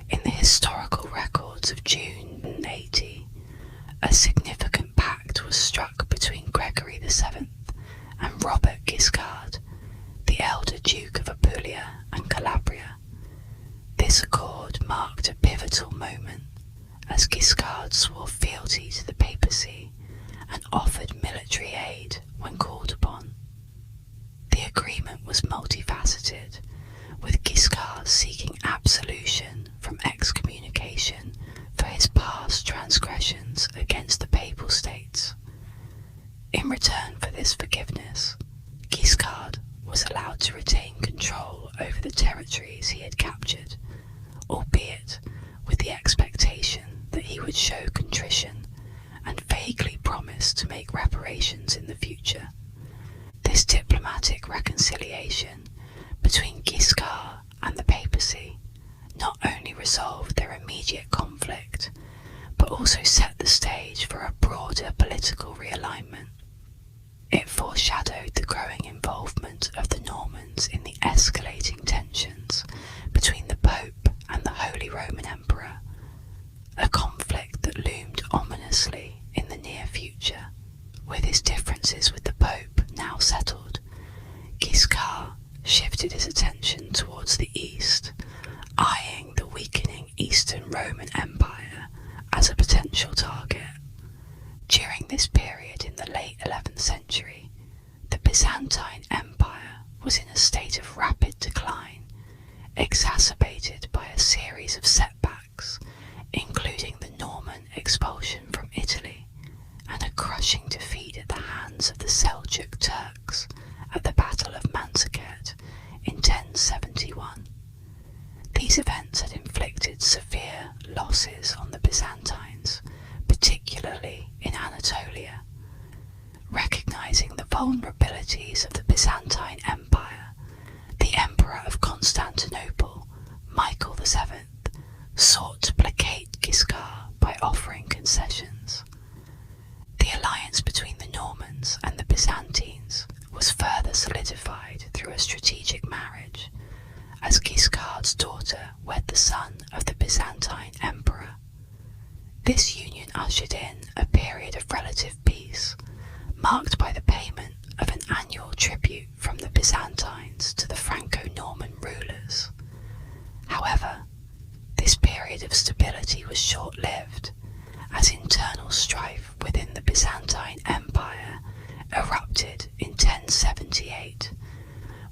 In the historical records of June 80, a significant pact was struck between Gregory VII and Robert Guiscard, the elder Duke of Apulia and Calabria. This accord marked a pivotal moment as Guiscard swore fealty to the papacy and offered military aid when called upon. The agreement was multifaceted, with Guiscard seeking absolution from excommunication for his past transgressions against the Papal States. In return for this forgiveness, Guiscard was allowed to retain control over the territories he had captured, albeit with the expectation that he would show contrition and vaguely promise to make reparations in the future. This diplomatic reconciliation between Guiscard and the papacy not only resolved their immediate conflict, but also set the stage for a broader political realignment. It foreshadowed the growing involvement of the Normans in the escalating tensions between the Pope and the Holy Roman Emperor, a conflict that loomed ominously in the near future. With his differences with the Pope now settled, Guiscard shifted his attention towards the east, eyeing the weakening Eastern Roman Empire as a potential target. During this period in the late 11th century, the Byzantine Empire was in a state of rapid decline, exacerbated by a series of setbacks, including the Norman expulsion from Italy and a crushing defeat at the hands of the Seljuk Turks at the Battle of Manzikert in 1071. These events had inflicted severe losses on the Byzantines, particularly in Anatolia. Recognizing the vulnerabilities of the Byzantine Empire, the Emperor of Constantinople, Michael VII, sought to placate Guiscard by offering concessions. The alliance between the Normans and the Byzantines was further solidified through a strategic marriage, as Guiscard's daughter wed the son of the Byzantine Emperor. This union ushered in a period of relative peace, marked by the payment of an annual tribute from the Byzantines to the Franco-Norman rulers. However, this period of stability was short-lived, as internal strife within the Byzantine Empire erupted in 1078,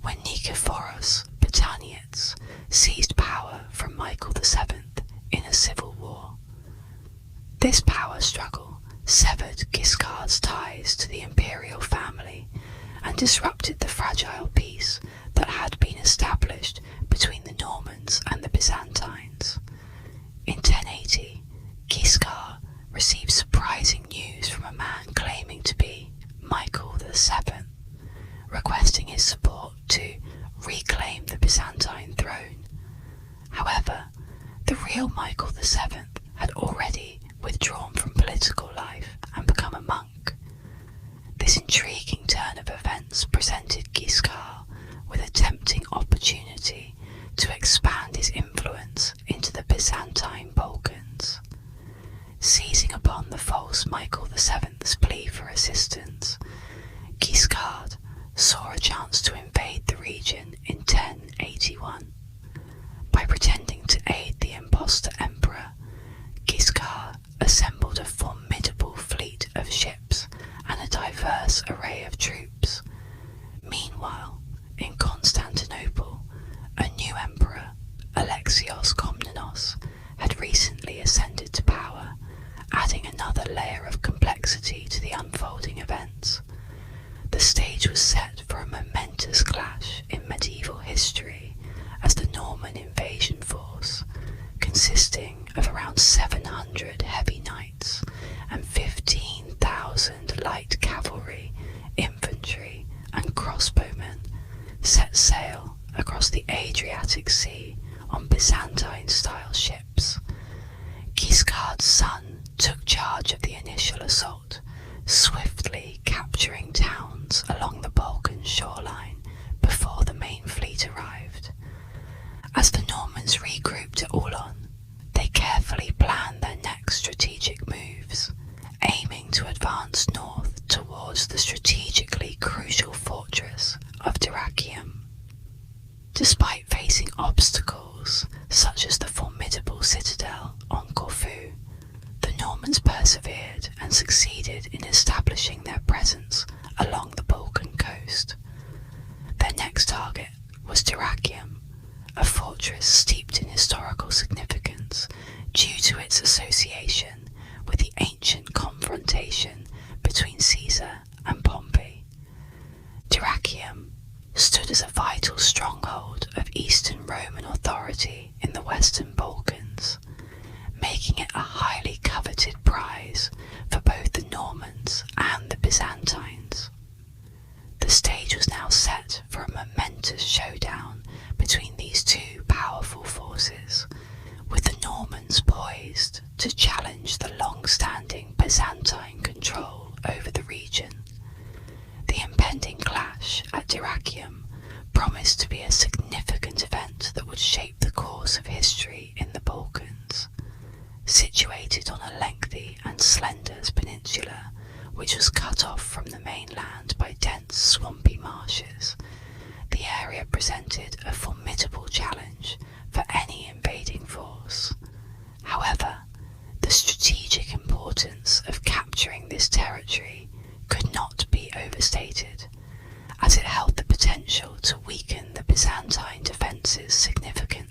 when Nikephoros Botaniates seized power from Michael VII in a civil war. This power struggle severed Guiscard's ties to the imperial family and disrupted the fragile peace that had been established between the Normans and the Byzantines. In 1080, Guiscard received surprising news from a man claiming to be Michael VII, requesting his support to reclaim the Byzantine throne. However, the real Michael VII had already withdrawn from political life and become a monk. This intriguing turn of events presented Guiscard with a tempting opportunity to expand his influence into the Byzantine Balkans. Seizing upon the false Michael VII's plea for assistance, Guiscard saw a chance to invade the region in 1081. By pretending to aid the impostor emperor, Guiscard assembled a formidable fleet of ships and a diverse array of troops. Meanwhile, in Constantinople, a new emperor, Alexios Komnenos, had recently ascended to power, adding another layer of complexity to the unfolding events. The stage was set for a momentous clash in medieval history as the Norman invasion force, consisting of around 700 heavy knights and 15,000 light cavalry, infantry and crossbowmen, set sail across the Adriatic Sea on Byzantine-style ships. Guiscard's son took charge of the initial assault, swiftly capturing towns along the Balkan shoreline before the main fleet arrived. As the Normans regrouped at Aulon, they carefully planned their next strategic moves, aiming to advance north towards the strategically crucial fortress of Dyrrhachium. Despite facing obstacles such as the formidable citadel on Corfu, the Normans persevered and succeeded in establishing their presence along the Balkan coast. Their next target was Dyrrhachium, a fortress steeped in historical significance due to its association with the ancient confrontation between Caesar and Pompey. Dyrrhachium stood as a vital stronghold of Eastern Roman authority in the Western Balkans, making it a highly coveted prize for both the Normans and the Byzantines. The stage was now set for a momentous showdown between these two powerful forces, with the Normans poised to challenge the long-standing Byzantine control over the region. The impending clash at Dyrrhachium promised to be a significant event that would shape the course of history in the Balkans. Situated on a lengthy and slender peninsula, which was cut off from the mainland by dense swampy marshes, the area presented a formidable challenge for any invading force. However, the strategic importance of capturing this territory could not be overstated, as it held the potential to weaken the Byzantine defences significantly.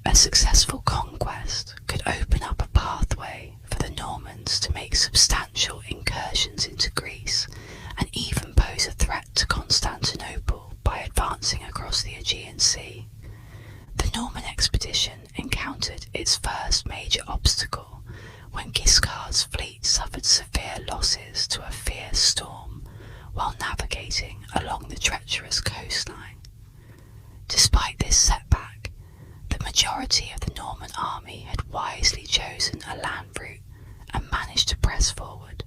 A successful conquest could open up a pathway for the Normans to make substantial incursions into Greece and even pose a threat to Constantinople by advancing across the Aegean Sea. The Norman expedition encountered its first major obstacle when Guiscard's fleet suffered severe losses to a fierce storm while navigating along the treacherous coastline. Despite this setback, the majority of the Norman army had wisely chosen a land route and managed to press forward.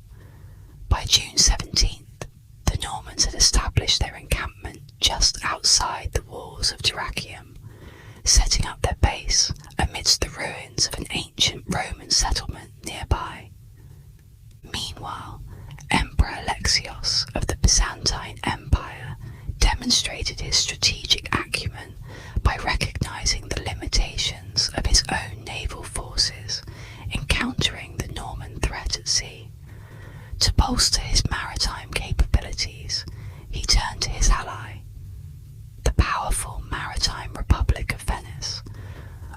By June 17th, the Normans had established their encampment just outside the walls of Dyrrhachium, setting up their base amidst the ruins of an ancient Roman settlement nearby. Meanwhile, Emperor Alexios of the Byzantine Empire demonstrated his strategic acumen by recognizing the limitations of his own naval forces in countering the Norman threat at sea. To bolster his maritime capabilities, he turned to his ally, the powerful maritime Republic of Venice.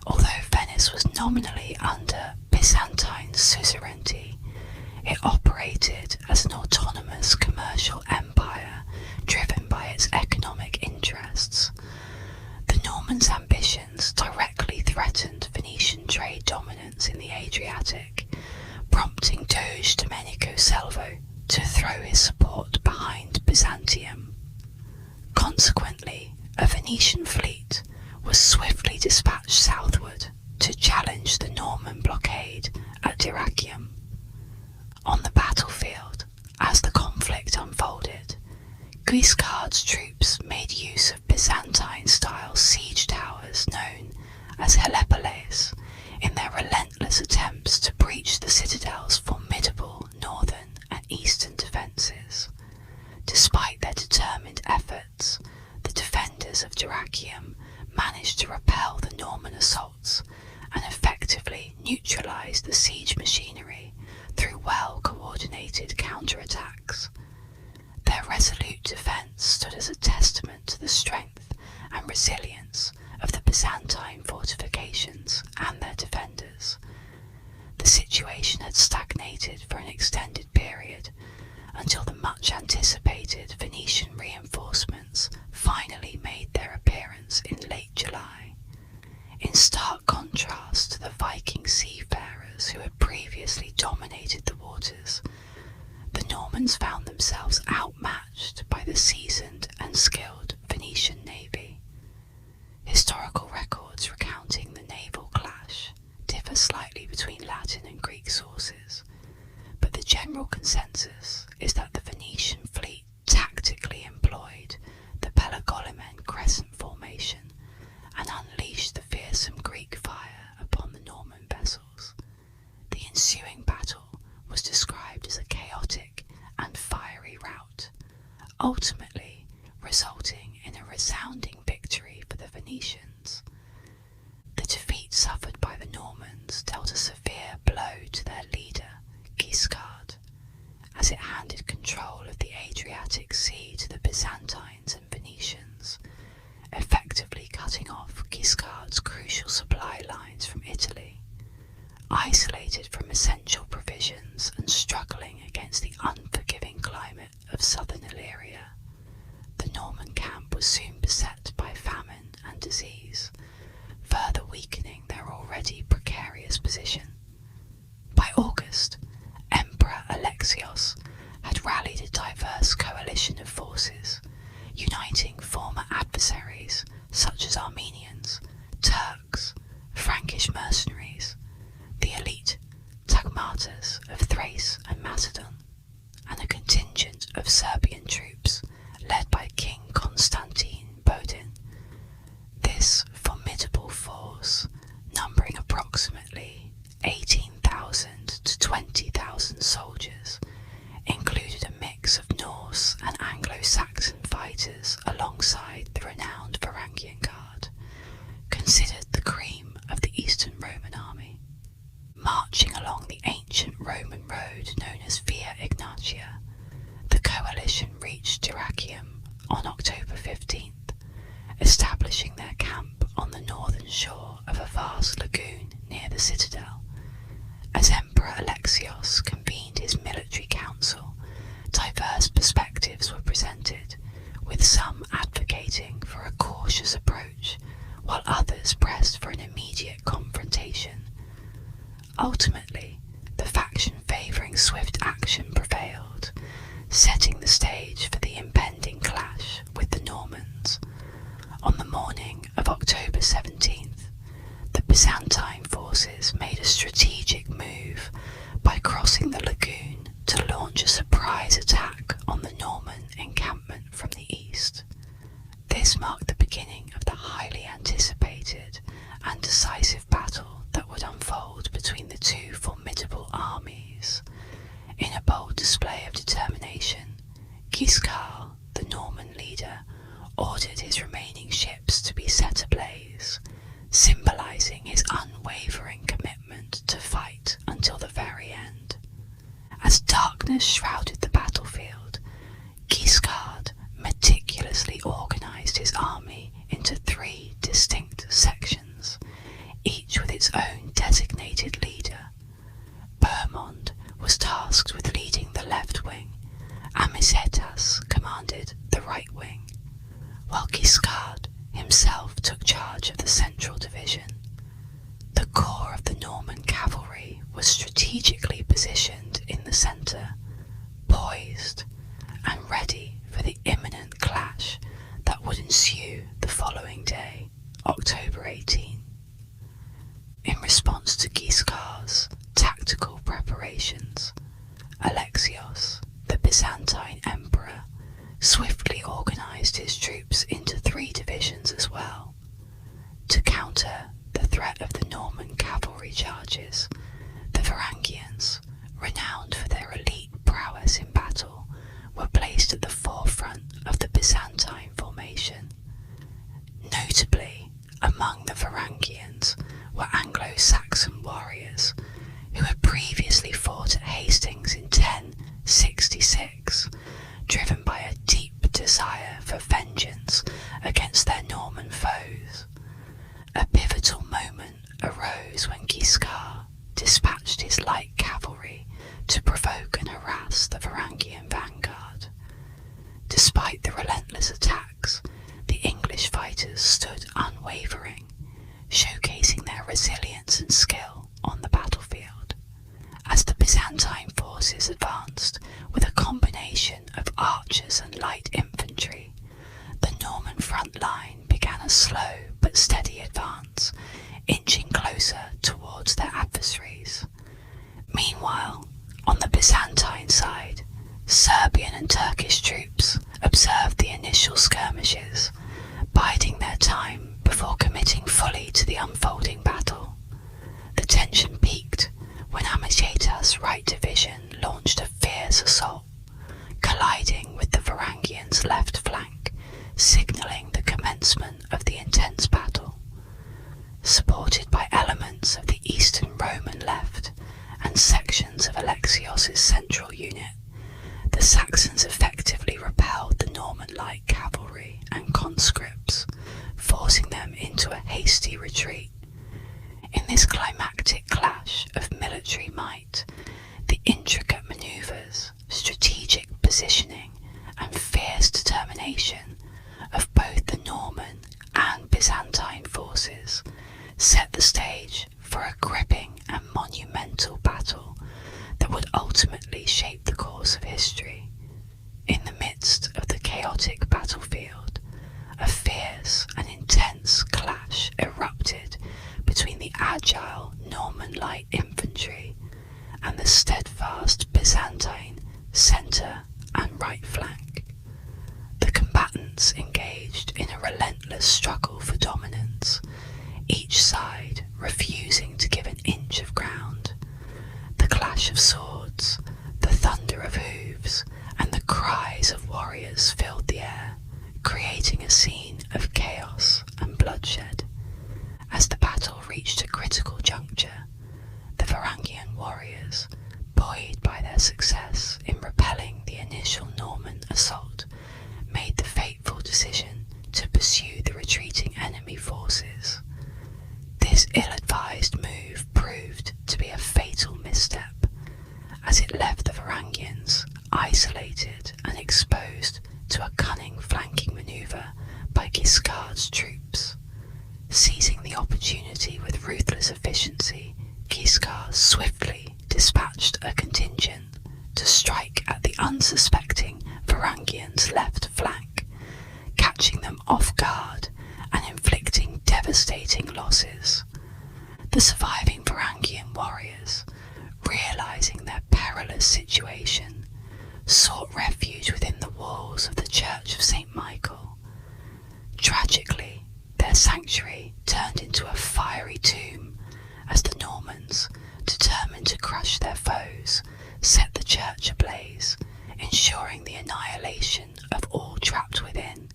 Although Venice was nominally under Byzantine suzerainty, it operated as an autonomous commercial empire driven by its economic interests. The Normans' ambitions directly threatened Venetian trade dominance in the Adriatic, prompting Doge Domenico Salvo to throw his support behind Byzantium. Consequently, a Venetian fleet was swiftly dispatched southward to challenge the Norman blockade at Dyrrhachium. On the battlefield, as the conflict unfolded, Guiscard's troops made use of Byzantine-style siege towers known as helepoles in their relentless attempts to breach the citadel's formidable northern and eastern defences. Despite their determined efforts, the defenders of Dyrrhachium managed to repel the Norman assaults and effectively neutralise the siege machinery through well-coordinated counterattacks. Their resolute defence stood as a testament to the strength and resilience of the Byzantine fortifications and their defenders. The situation had stagnated for an extended period until the much-anticipated Venetian reinforcements finally made their appearance in late July. In stark contrast to the Viking seafarers who had previously dominated the waters, the Normans found themselves outmatched by the seasoned and skilled Venetian navy. Historical records recounting the naval clash differ slightly between Latin and Greek sources, but the general consensus is that the Venetian fleet tactically employed the Pelagolimen crescent formation and unleashed the fearsome Greek fire upon the Norman vessels. The ensuing battle was described as a chaotic and fiery rout, ultimately resulting in a resounding victory for the Venetians. The defeat suffered by the Normans dealt a severe blow to their leader, Guiscard, as it handed control of the Adriatic Sea to the Byzantines and Venetians, effectively cutting off Guiscard's crucial supply lines from Italy. Isolated from essential provisions and struggling against the unforgiving climate of southern Illyria, the Norman camp was soon beset by famine and disease, further weakening their already precarious position. By August, Emperor Alexios had rallied a diverse coalition of forces, uniting former adversaries such as Armenians, Turks, Frankish mercenaries, the elite Tagmatas of Thrace and Macedon, and a contingent of Serbian troops led by King Constantine Bodin. This formidable force, numbering approximately 18,000 to 20,000 soldiers, included a mix of Norse and Anglo-Saxon fighters alongside the renowned Varangian Guard, considered the cream of the Eastern Roman army. Marching along the ancient Roman road known as Via Egnatia, the coalition reached Dyrrhachium on October 15th, establishing their camp on the northern shore of a vast vast lagoon near the citadel. As Emperor Alexios convened his military council, diverse perspectives were presented, with some advocating for a cautious approach, while others pressed for an immediate confrontation. Ultimately, the faction favouring swift action prevailed, setting the stage for the impending clash with the Normans. On the morning of October 17th, the Byzantine forces made a strategic move by crossing the lagoon to launch a surprise attack on the Norman encampment from the east. This marked the beginning of the highly anticipated and decisive battle that would unfold between the two formidable armies. In a bold display of determination, Guiscard, the Norman leader, ordered his remaining ships to be set ablaze, symbolising his unwavering commitment to fight until the very end. As darkness shrouded the battlefield, Guiscard meticulously organised his army into 3 distinct sections, each with its own designated leader. Bohemond was tasked with leading the left wing, and Misetas commanded the right wing, while Guiscard himself took charge of the central division. The core of the Norman cavalry was strategically positioned in the centre, poised and ready for the imminent clash that would ensue the following day, October 18. In response to Guiscard's tactical preparations, Alexios, the Byzantine emperor, swiftly organised his troops into 3 divisions as well. To counter the threat of the Norman cavalry charges, the Varangians, renowned for their elite prowess in battle, were placed at the forefront of the Byzantine formation. Notably, among the Varangians were Anglo-Saxon warriors who had previously fought at Hastings in 1066, driven by a deep desire for vengeance against their Norman foes. A pivotal moment arose when Guiscard dispatched his light cavalry to provoke and harass the Varangian vanguard. Despite the relentless attacks, the English fighters stood unwavering, showcasing their resilience and skill on the battlefield. As the Byzantine forces advanced with a combination of archers and light infantry, the Norman front line began a slow but steady advance, inching closer towards their adversaries. Meanwhile, on the Byzantine side, Serbian and Turkish troops observed the initial skirmishes, biding their time before committing fully to the unfolding battle. The tension peaked when Amicieta's right division launched a fierce assault, colliding with the Varangians' left flank, signalling the commencement of the intense battle. Supported by elements of the Eastern Roman left and sections of Alexios' central unit, the Saxons effectively repelled the Norman light cavalry and conscripts, forcing them into a hasty retreat. In this climactic clash of military might, the intricate manoeuvres, strategic positioning, and fierce determination of both the Norman and Byzantine forces set the stage for a gripping and monumental battle that would ultimately shape the course of history. In the midst of the chaotic battlefield, a fierce and intense clash erupted between the agile Norman light infantry and the steadfast Byzantine centre and right flank. The combatants engaged in a relentless struggle for dominance, each side refusing to give an inch of ground. The clash of swords, the thunder of hooves, and the cries of warriors filled the air, creating a scene of chaos and bloodshed. As the battle reached a critical juncture, the Varangian warriors, buoyed by their success in repelling the initial Norman assault, made the fateful decision to pursue the retreating enemy forces. ill-advised move proved to be a fatal misstep, as it left the Varangians isolated and exposed to a cunning flanking manoeuvre by Guiscard's troops. Seizing the opportunity with ruthless efficiency, Guiscard swiftly dispatched a contingent to strike at the unsuspecting Varangians' left flank, catching them off guard and inflicting devastating losses. The surviving Varangian warriors, realizing their perilous situation, sought refuge within the walls of the Church of St. Michael. Tragically, their sanctuary turned into a fiery tomb as the Normans, determined to crush their foes, set the church ablaze, ensuring the annihilation of all trapped within.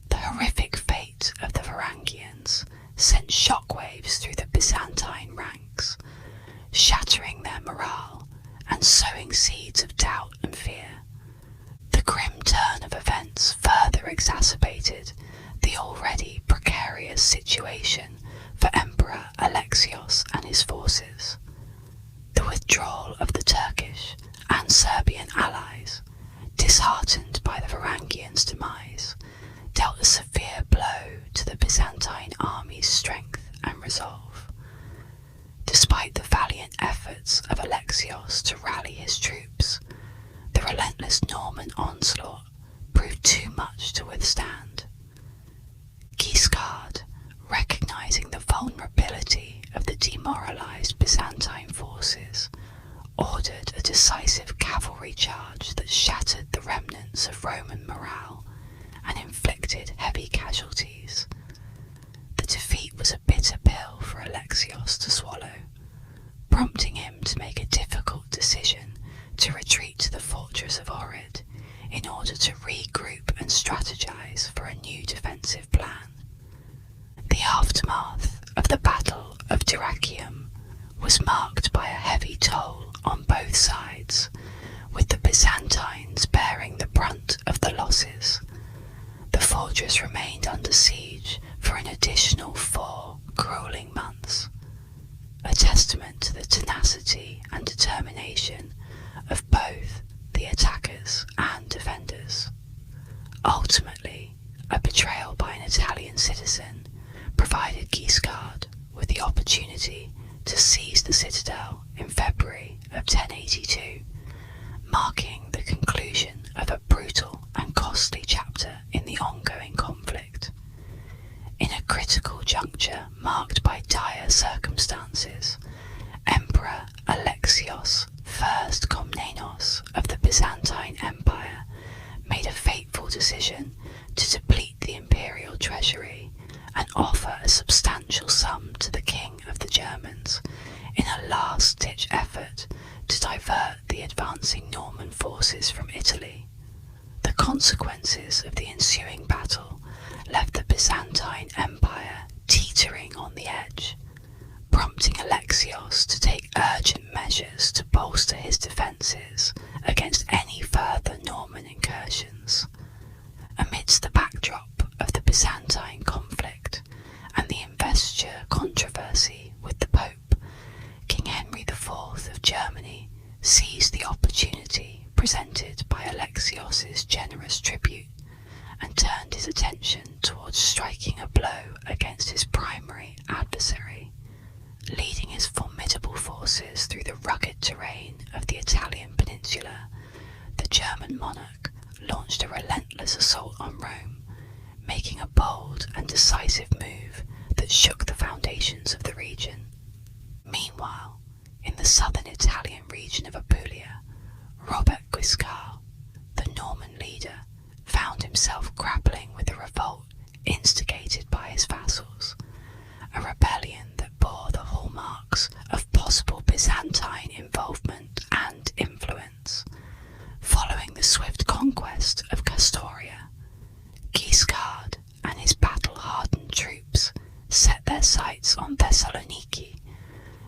The horrific fate of the Varangians sent shockwaves through the Byzantine ranks, shattering their morale and sowing seeds of doubt and fear. The grim turn of events further exacerbated the already precarious situation for Emperor Alexios and his forces. The withdrawal of the Turkish and Serbian allies, disheartened by the Varangians' demise, dealt a severe blow to the Byzantine army's strength and resolve. Despite the valiant efforts of Alexios to rally his troops, the relentless Norman onslaught proved too much to withstand. Guiscard, recognizing the vulnerability of the demoralized Byzantine forces, ordered a decisive cavalry charge that shattered the remnants of Roman morale and inflicted heavy casualties. The defeat was a bitter pill for Alexios to swallow, prompting him to make a difficult decision to retreat to the fortress of Ohrid in order to regroup and strategize for a new defensive plan. The aftermath of the Battle of Dyrrhachium was marked by a heavy toll on both sides, with the Byzantines bearing the brunt of the losses. The fortress remained under siege for an additional 4 grueling months, a testament to the tenacity and determination of both the attackers and defenders. Ultimately, a betrayal by an Italian citizen provided Guiscard with the opportunity to seize the citadel in February of 1082, marking the conclusion of a brutal and costly chapter in the ongoing conflict. In a critical juncture marked by dire circumstances, Emperor Alexios I Komnenos of the Byzantine Empire made a fateful decision to deplete the imperial treasury and offer a substantial sum to the King of the Germans in a last-ditch effort to divert the advancing Norman forces from Italy. The consequences of the ensuing battle left the Byzantine Empire teetering on the edge, prompting Alexios to take urgent measures to bolster his defences against any further Norman incursions. Amidst the backdrop of the Byzantine conflict and the investiture controversy with the Pope, King Henry IV of Germany seized the opportunity presented by Alexios's generous tribute and turned his attention towards striking a blow against his primary adversary. Leading his formidable forces through the rugged terrain of the Italian peninsula, the German monarch launched a relentless assault on Rome, making a bold and decisive move that shook the foundations of the region. Meanwhile, in the southern Italian region of Apulia, Robert Guiscard, the Norman leader, found himself grappling with a revolt instigated by his vassals, a rebellion that bore the hallmarks of possible Byzantine involvement and influence. Following the swift conquest of Castoria, Guiscard and his battle-hardened troops set their sights on Thessaloniki,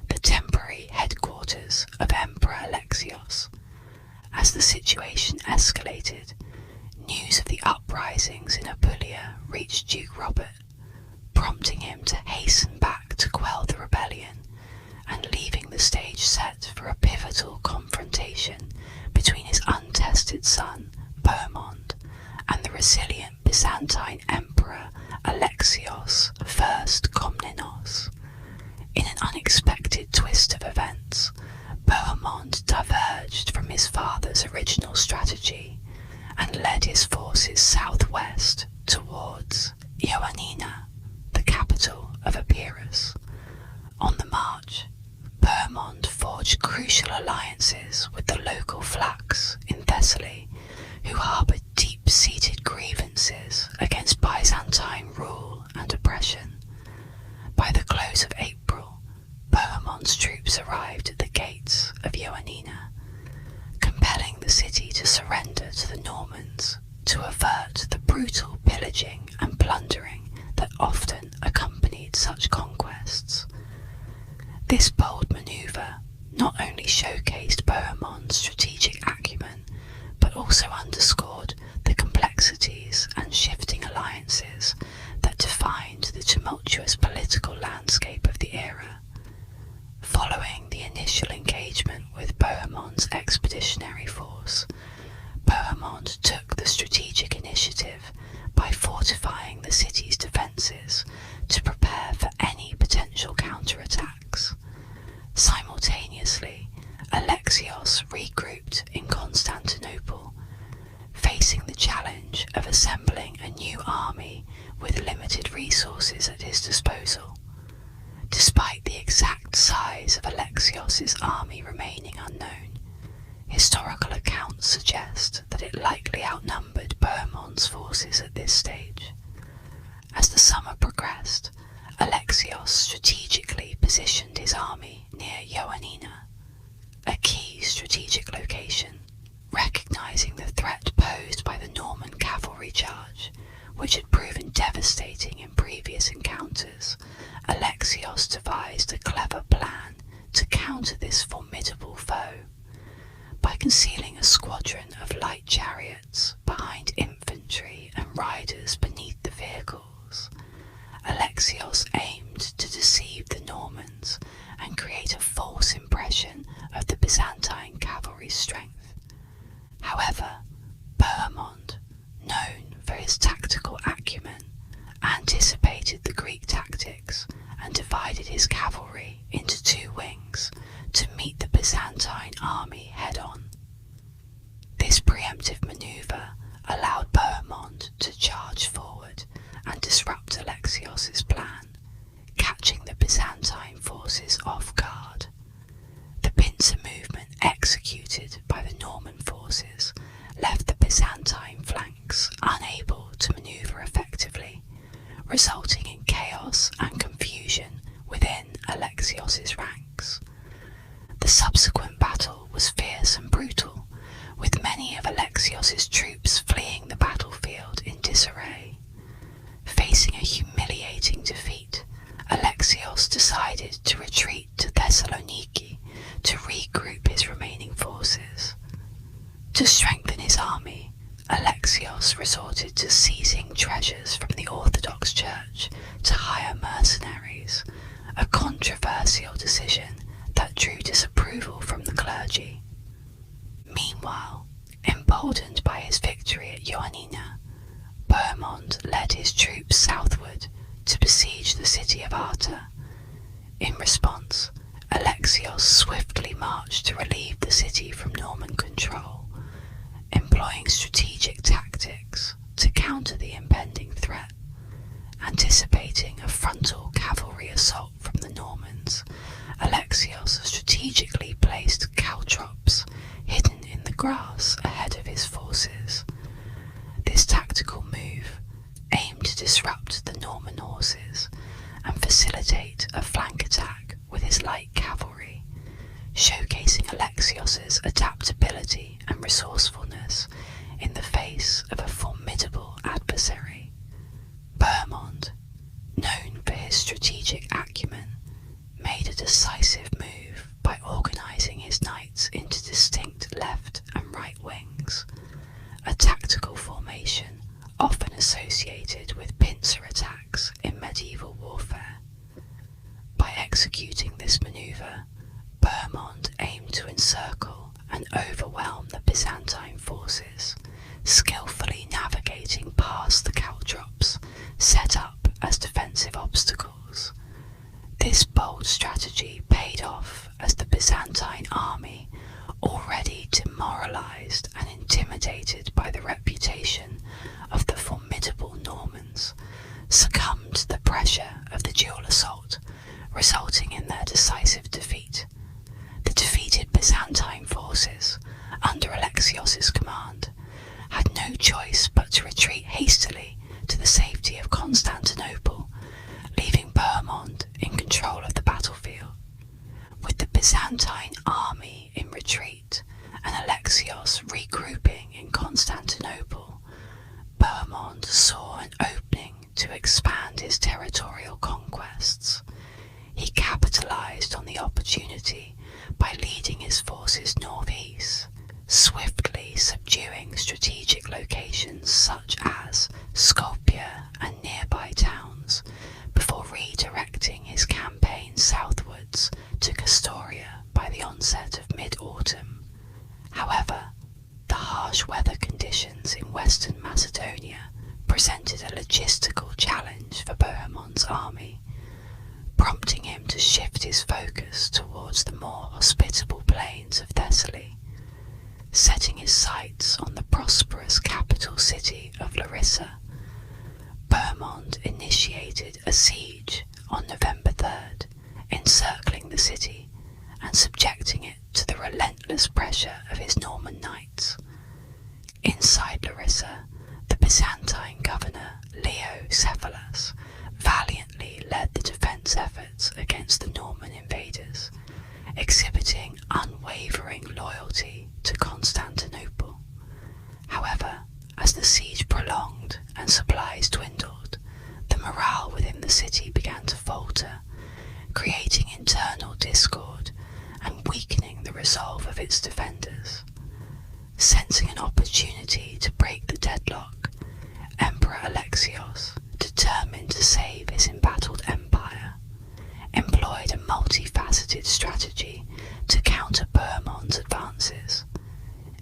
the temporary headquarters of Emperor Alexios. As the situation escalated, news of the uprisings in Apulia reached Duke Robert, prompting him to hasten back to quell pivotal confrontation between his untested son, Bohemond, and the resilient Byzantine Emperor Alexios I Komnenos. In an unexpected twist of events, Bohemond diverged from his father's original strategy and led his forces southwest towards Ioannina, the capital of Epirus. On the march, Bohemond forged crucial alliances with the local Vlachs in Thessaly, who harboured deep-seated grievances against Byzantine rule and oppression. By the close of April, Bohemond's troops arrived at the gates of Ioannina, compelling the city to surrender to the Normans to avert the brutal pillaging and plundering that often accompanied such conquests. This bold manoeuvre not only showcased Bohemond's strategic acumen, but also underscored the complexities and shifting alliances that defined the tumultuous political landscape of the era. Following the initial engagement with Bohemond's expeditionary force, Bohemond took the strategic initiative by fortifying the city's defences to prepare for any potential counterattacks. Simultaneously, Alexios regrouped in Constantinople, facing the challenge of assembling a new army with limited resources at his disposal. Despite the exact size of Alexios's army remaining unknown, historical accounts suggest that it likely outnumbered Bohemond's forces at this stage. As the summer progressed, Alexios strategically positioned his army near Ioannina, a key strategic location, recognizing the threat posed by the Norman cavalry charge, which had proven devastating in previous encounters. Alexios devised a clever plan to counter this formidable foe. By concealing a squadron of light chariots behind infantry and riders beneath the vehicles, Alexios aimed to deceive the Normans and create a false impression of the Byzantine cavalry's strength. However, Bohemond, known for his tactical acumen, anticipated the Greek tactics and divided his cavalry into two wings to meet the Byzantine army head-on. This preemptive manoeuvre allowed Bohemond to charge forward and disrupt Alexios's plan, catching the Byzantine forces off guard. The pincer movement executed by the Norman forces left the Byzantine flanks unable to manoeuvre effectively, resulting in chaos and confusion within Alexios's ranks. The subsequent battle was fierce and brutal, with many of Alexios's troops fleeing the battlefield in disarray. Facing a humiliating defeat, Alexios decided to retreat to Thessaloniki to regroup his remaining forces. To strengthen his army, Alexios resorted to seizing treasures from the Orthodox Church to hire mercenaries, a controversial decision that drew disapproval from the clergy. Meanwhile, emboldened by his victory at Ioannina, Bohemond led his troops southward to besiege the city of Arta. In response, Alexios swiftly marched to relieve the city from Norman control, employing strategic tactics to counter the impending threat. Anticipating a frontal cavalry assault from the Normans, Alexios strategically placed caltrops hidden in the grass ahead of his forces. This tactical move aimed to disrupt the Norman horses and facilitate a flank attack with his light cavalry, showcasing Alexios's adaptability and resourcefulness in the face of a formidable adversary. Bohemond, known for his strategic acumen, made a decisive move by organising his knights into distinct left and right wings, a tactical formation often associated with pincer attacks in medieval warfare. By executing this manoeuvre, Bohemond aimed to encircle and overwhelm the Byzantine forces, skillfully navigating past the caltrops set up as defensive obstacles. This bold strategy paid off as the Byzantine army, already demoralized and intimidated by the reputation of the formidable Normans, succumbed to the pressure of the dual assault, resulting in their decisive defeat. The defeated Byzantine forces, under Alexios's command, had no choice but to retreat hastily to the safety of Constantinople, leaving Bohemond in control of the battlefield. With the Byzantine army in retreat and Alexios regrouping in Constantinople, Bohemond saw an opening to expand his territorial conquests. He capitalized on the opportunity by leading his forces northeast, swiftly subduing strategic locations such as Skopje and nearby towns, before redirecting his campaign southwards to Castoria by the onset of mid-autumn. However, the harsh weather conditions in western Macedonia presented a logistical challenge for Bohemond's army, prompting him to shift his focus towards the more hospitable plains of Thessaly. Setting his sights on the prosperous capital city of Larissa, Bohemond initiated a siege on November 3rd, encircling the city and subjecting it to the relentless pressure of his Norman knights. Inside Larissa, the Byzantine governor Leo Cephalus valiantly led the defence efforts against the Norman invaders, exhibiting unwavering loyalty to Constantinople. However, as the siege prolonged and supplies dwindled, the morale within the city began to falter, creating internal discord and weakening the resolve of its defenders. Sensing an opportunity to break the deadlock, Emperor Alexios, determined to save his embattled empire, employed a multifaceted strategy to counter Bohemond's advances,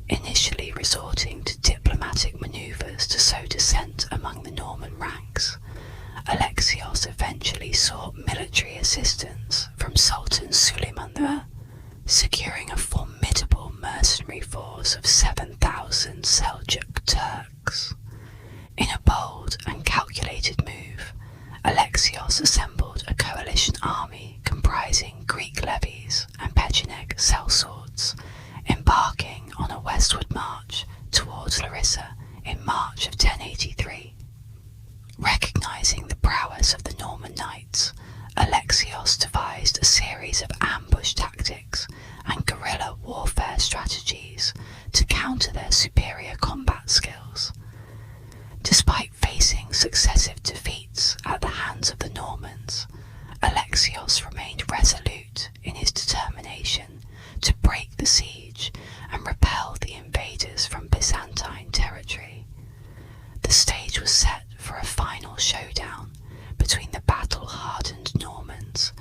initially resorting to diplomatic maneuvers to sow dissent among the Norman ranks. Alexios eventually sought military assistance from Sultan Suleiman I, securing a formidable mercenary force of 7,000 Seljuk Turks. In a bold and calculated move, Alexios assembled a coalition army comprising Greek levies and Pecheneg sellswords, embarking on a westward march towards Larissa in March of 1083. Recognizing the prowess of the Norman knights, Alexios devised a series of ambush tactics and guerrilla warfare strategies to counter their superior combat skills. Despite facing successive defeats at the hands of the Normans, Alexios remained resolute in his determination to break the siege and repel the invaders from Byzantine territory. The stage was set for a final showdown between the battle-hardened Normans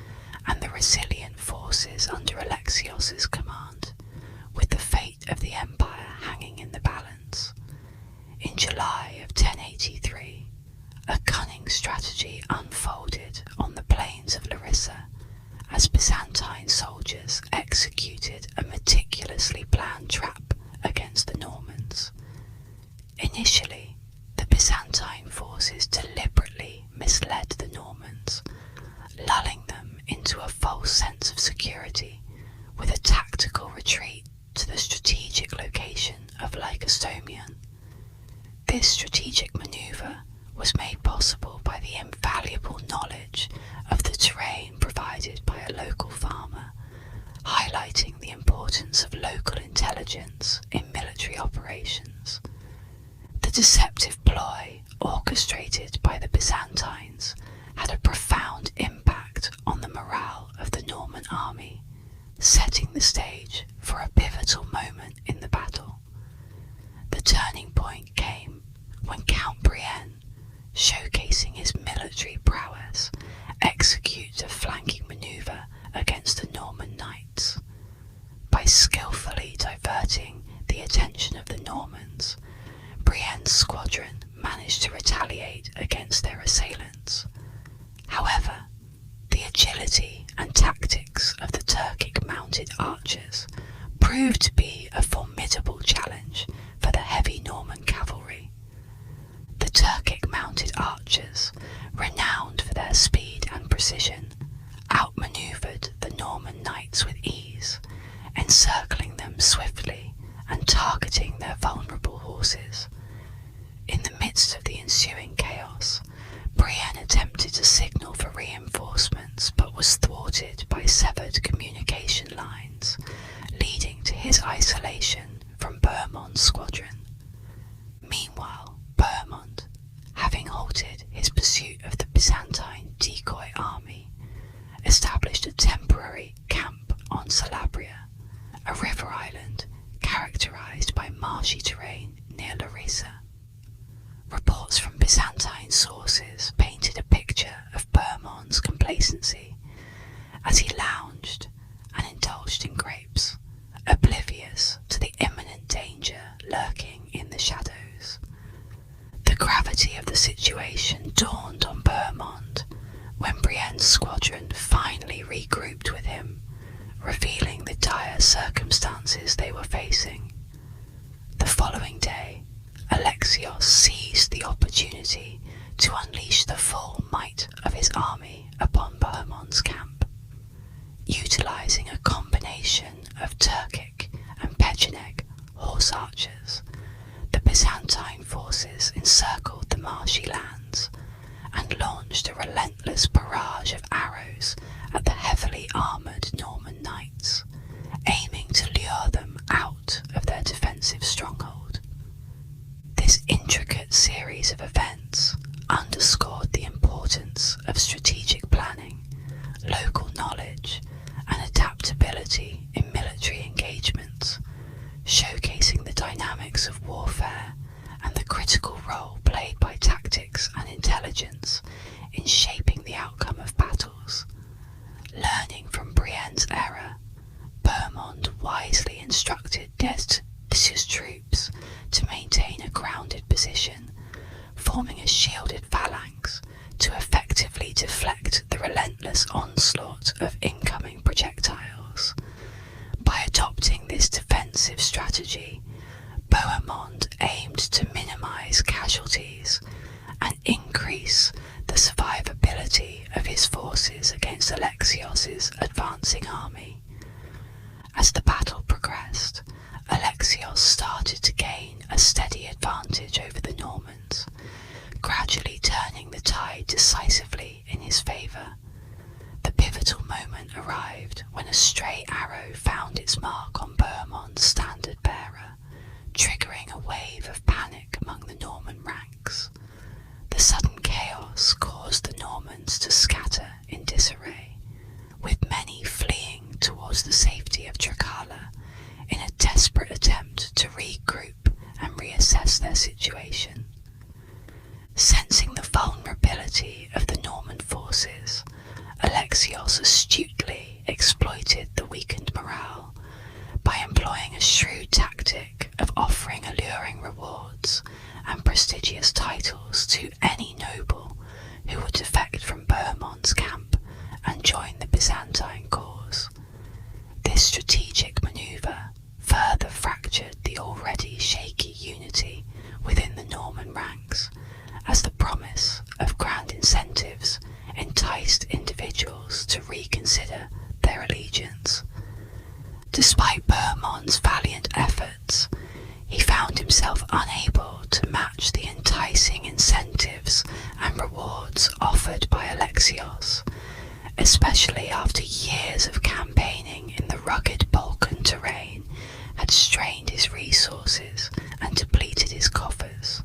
and the resilient forces under Alexios's command, with the fate of the empire hanging in the balance. In July of 1083, a cunning strategy unfolded on the plains of Larissa as Byzantine soldiers executed a meticulously planned trap against the Normans. Initially, the Byzantine forces deliberately misled the Normans, lulling them into a false sense of security with a tactical retreat to the strategic location of Lycostomion. This strategic maneuver was made possible by the invaluable knowledge of the terrain provided by a local farmer, highlighting the importance of local intelligence in military operations. The deceptive ploy orchestrated by the Byzantines had a profound impact on the morale of the Norman army, setting the stage for a pivotal moment in the battle. The turning point came when Count Brienne, showcasing his military prowess, executed a flanking maneuver against the Norman knights. By ability and tactics of the Turkic mounted archers proved to be a formidable challenge for the heavy Norman cavalry. The Turkic mounted archers, renowned for their speed and precision, outmaneuvered the Norman knights with ease, encircling them swiftly and targeting their vulnerable horses. In the midst of the ensuing chaos, Brienne attempted to signal for reinforcements but was thwarted by severed communication lines, leading to his isolation from Bohemond's squadron. Meanwhile, Bohemond, having halted his pursuit of the Byzantine decoy army, established a temporary camp on Calabria, a river island characterized by marshy terrain near Larissa. Reports from Byzantine sources painted a picture of Bohemond's complacency as he lounged and indulged in grapes, oblivious to the imminent danger lurking in the shadows. The gravity of the situation dawned on Bohemond when Brienne's squadron finally regrouped with him, revealing the dire circumstances they were facing. The following day, Alexios seized the opportunity to unleash the full might of his army upon Bohemond's camp. Utilizing a combination of Turkic and Pecheneg horse archers, the Byzantine forces encircled the marshy lands and launched a relentless barrage of arrows at the heavily armoured Norman knights, aiming to lure them out of their defensive stronghold. This intricate series of events underscored the importance of strategic planning, local knowledge, and adaptability in military engagements, showcasing the dynamics of warfare and the critical role played by tactics and intelligence in shaping the outcome of battles. Learning from Brienne's error, Bohemond wisely instructed Decius' troops to maintain a grounded position, forming a shielded phalanx to effectively deflect the relentless onslaught of incoming projectiles. By adopting this defensive strategy, Bohemond aimed to minimize casualties and increase the survivability of his forces against Alexios' advancing army. As the battle progressed, Alexios started to gain a steady advantage over the Normans, gradually turning the tide decisively in his favour. The pivotal moment arrived when a stray arrow found its mark on Bohemond's standard bearer, triggering a wave of panic among the Norman ranks. The sudden chaos caused the Normans to scatter in disarray, with many fleeing towards the safety of Trikala in a desperate attempt to regroup and reassess their situation. Sensing the vulnerability of the Norman forces, Alexios astutely exploited the weakened morale by employing a shrewd tactic of offering alluring rewards and prestigious titles to any noble who would defect from Bohemond's camp and join the Byzantine cause. This strategic manoeuvre further fractured the already shaky unity within the Norman ranks, as the promise of grand incentives enticed individuals to reconsider their allegiance. Despite Bohemond's valiant efforts, he found himself unable to match the enticing incentives and rewards offered by Alexios, especially after years of campaigning in the rugged Balkan terrain had strained his resources and depleted his coffers.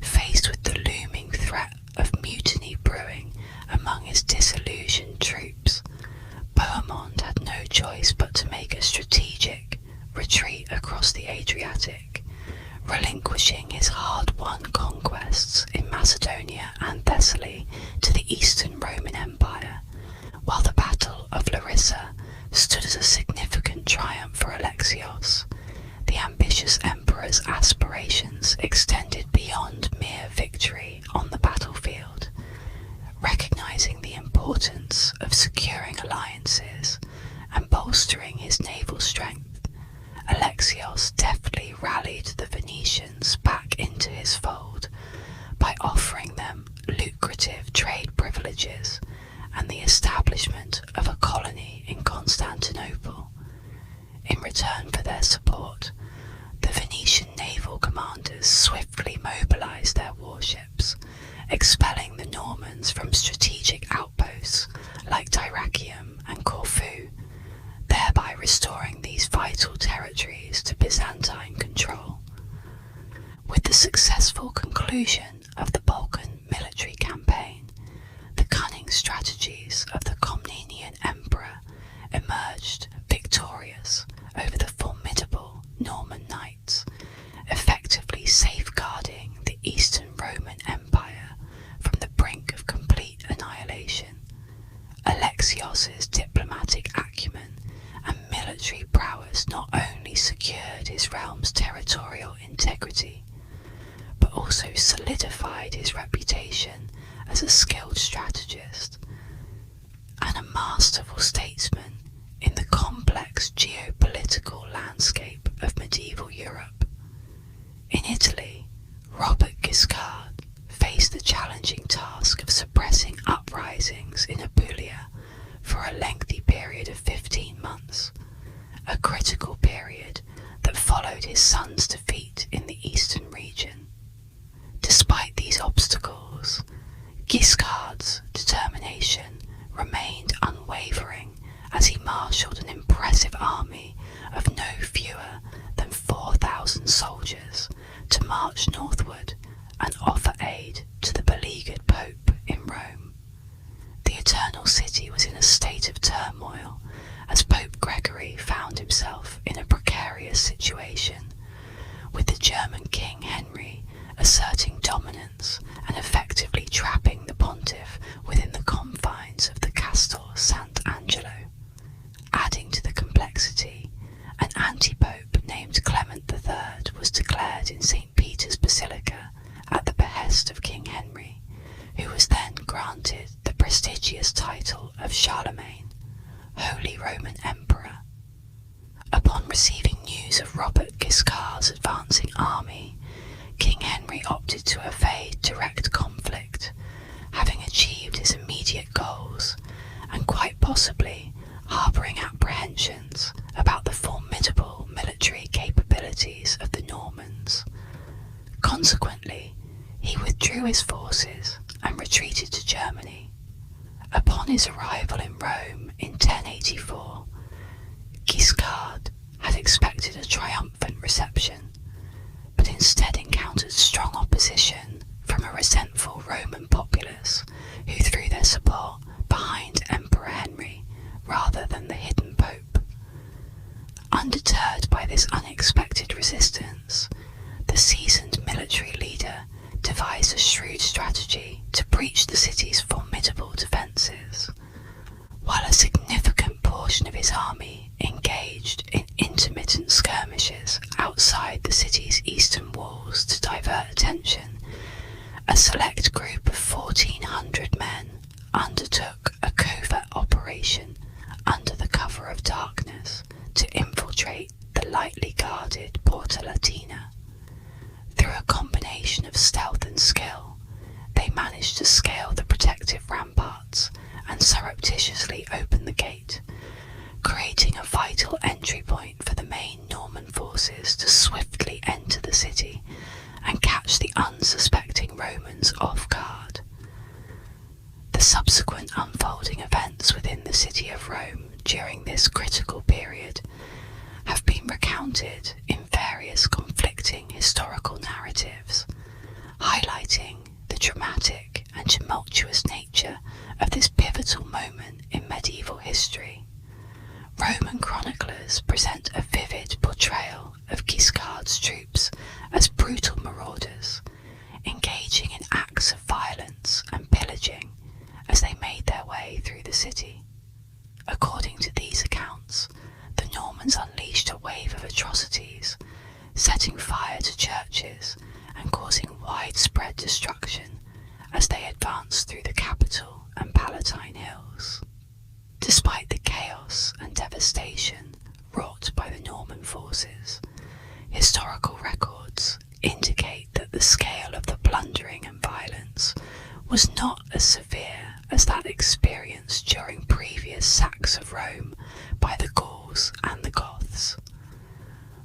Faced with the looming threat of mutiny brewing among his disillusioned troops, Bohemond had no choice but to make a strategic retreat across the Adriatic, relinquishing his hard-won conquests in Macedonia and Thessaly to the Eastern Roman Empire, while the Battle of Larissa stood as a significant triumph for Alexios. The ambitious emperor's aspirations extended beyond mere victory on the battlefield. Recognising the importance of securing alliances and bolstering his naval strength, Alexios deftly rallied the Venetians back into his fold by offering them lucrative trade privileges and the establishment of a colony in Constantinople. In return for their support, the Venetian naval commanders swiftly mobilised their warships, expelling the Normans from strategic outposts like Dyrrhachium and Corfu, thereby restoring these vital territories to Byzantine control. With the successful conclusion of the Balkan military campaign, the cunning strategies of the Comnenian emperor emerged victorious over the formidable Norman knights, effectively safeguarding the Eastern Roman Empire from the brink of complete annihilation. Alexios's diplomatic acumen and military prowess not only secured his realm's territorial integrity, but also solidified his reputation as a skilled strategist and a masterful statesman in the complex geopolitical landscape of medieval Europe. In Italy, Robert Guiscard faced the challenging task of suppressing uprisings in Apulia for a lengthy period of 15 months, a critical period that followed his son's defeat in the eastern region. Despite these obstacles, Guiscard's determination remained unwavering as he marshalled an impressive army of no fewer than 4,000 soldiers to march northward and offer aid to the beleaguered Pope in Rome. The Eternal City was in a state of turmoil as Pope Gregory found himself in a precarious situation, with the German King Henry asserting dominance and effectively trapping the pontiff within the confines of the Castel Sant'Angelo. Adding to the complexity, an anti-pope named Clement III was declared in St. Peter's Basilica at the behest of King Henry, who was then granted the prestigious title of Charlemagne, Holy Roman Emperor. Upon receiving news of Robert Guiscard's advancing army, King Henry opted to evade direct conflict, having achieved his immediate goals, and quite possibly harbouring apprehensions about the formidable military capabilities of the Normans. Consequently, he withdrew his forces and retreated to Germany. Upon his arrival in Rome in 1084, Guiscard had expected a triumphant reception, but instead encountered strong opposition from a resentful Roman populace who threw their support behind Emperor Henry rather than the hidden Pope. Undeterred by this unexpected resistance, the seasoned military leader devised a shrewd strategy to breach the city's formidable defences. While a significant portion of his army engaged in intermittent skirmishes outside the city's eastern walls to divert attention, a select group of 1,400 men undertook a covert operation under the cover of darkness to infiltrate the lightly guarded Porta Latina. Through a combination of stealth and skill, they managed to scale the protective ramparts and surreptitiously open the gate, creating a vital entry point for the main Norman forces to swiftly enter the city and catch the unsuspecting Romans off guard. The subsequent unfolding events within the city of Rome during this critical period have been recounted in various conflicting historical narratives, highlighting the dramatic and tumultuous nature of this pivotal moment in medieval history. Roman chroniclers present a vivid portrayal of Guiscard's troops as brutal marauders, engaging in acts of violence and pillaging as they made their way through the city. According to these accounts, the Normans unleashed a wave of atrocities, setting fire to churches and causing widespread destruction as they advanced through the capital and Palatine hills. Despite the chaos and devastation wrought by the Norman forces, historical records indicate that the scale of the plundering and violence was not as severe as that experienced during previous sacks of Rome by the Gauls and the Goths.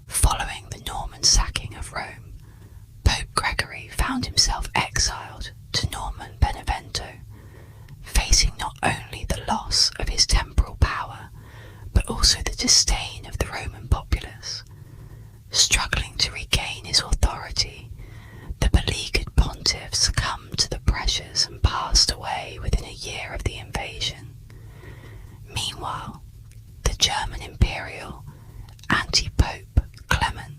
Following the Norman sacking of Rome, Pope Gregory found himself exiled to Norman Benevento, facing not only the loss of his temporal power, but also the disdain of the Roman populace. Struggling to regain his authority, the beleaguered pontiff succumbed to the pressures and passed away within a year of the invasion. Meanwhile, the German imperial anti-pope Clement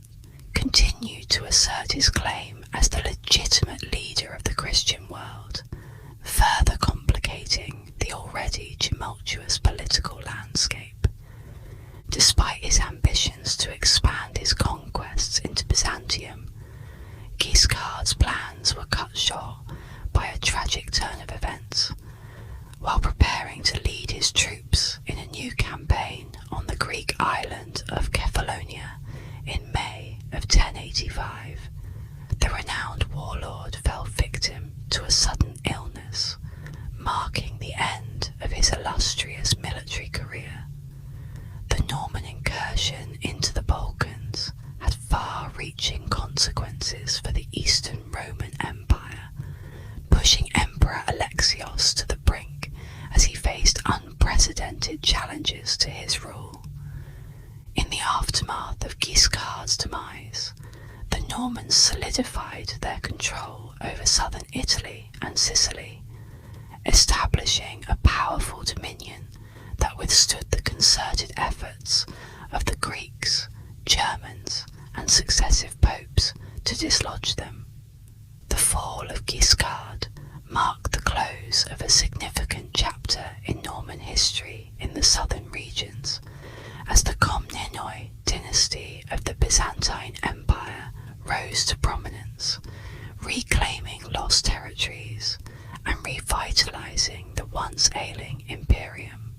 continued to assert his claim as the legitimate leader of the Christian world, further complicating the already tumultuous political landscape. Despite his ambitions to expand his conquests into Byzantium, Guiscard's plans were cut short by a tragic turn of events. While preparing to lead his troops in a new campaign on the Greek island of Kefalonia in May of 1085, the renowned warlord fell victim to a sudden illness, marking the end of his illustrious military career. The Norman incursion into the Balkans had far-reaching consequences for the Eastern Roman Empire, pushing Emperor Alexios to the brink as he faced unprecedented challenges to his rule. In the aftermath of Guiscard's demise, the Normans solidified their control over southern Italy and Sicily, establishing a powerful dominion that withstood the concerted efforts of the Greeks, Germans, and successive popes to dislodge them. The fall of Guiscard marked the close of a significant chapter in Norman history in the southern regions, as the Komnenoi dynasty of the Byzantine Empire rose to prominence, reclaiming lost territories and revitalizing the once ailing imperium.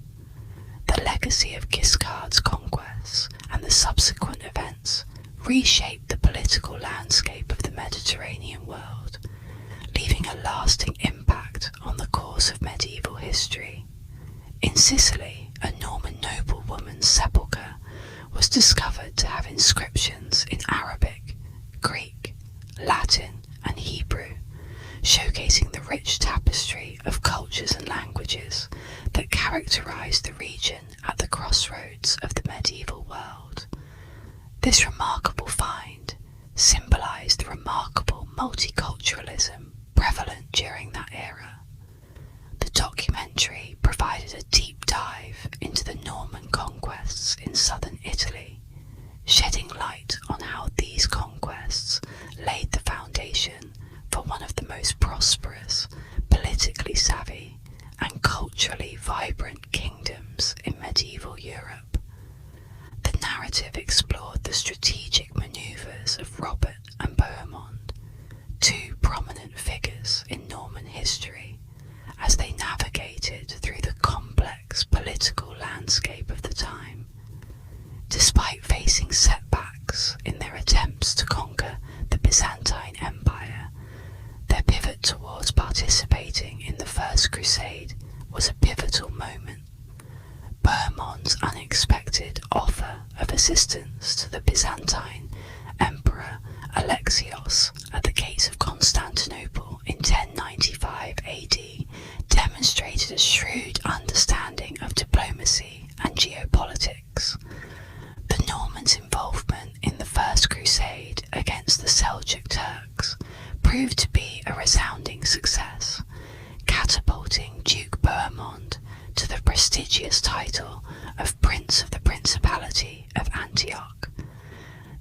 The legacy of Guiscard's conquests and the subsequent events reshaped the political landscape of the Mediterranean world, leaving a lasting impact on the course of medieval history. In Sicily, a Norman noblewoman's sepulchre was discovered to have inscriptions in Arabic, Greek, Latin, and Hebrew, showcasing the rich tapestry of cultures and languages that characterized the region at the crossroads of the medieval world. This remarkable find symbolized the remarkable multiculturalism prevalent during that era. The documentary provided a deep dive into the Norman conquests in southern Italy, shedding light on how these conquests laid the foundation for one of the most prosperous, politically savvy, and culturally vibrant kingdoms in medieval Europe. The narrative explored the strategic maneuvers of Robert and Bohemond, two prominent figures in Norman history, as they navigated through the complex political landscape of the time. Despite facing setbacks in their attempts to conquer the Byzantine Empire, their pivot towards participating in the First Crusade was a pivotal moment. Bohemond's unexpected offer of assistance to the Byzantine Emperor Alexios at the gates of Constantinople in 1095 AD demonstrated a shrewd understanding of diplomacy and geopolitics. The Normans' involvement in the First Crusade against the Seljuk Turks proved to be a resounding success, catapulting Duke Bohemond to the prestigious title of Prince of the Principality of Antioch.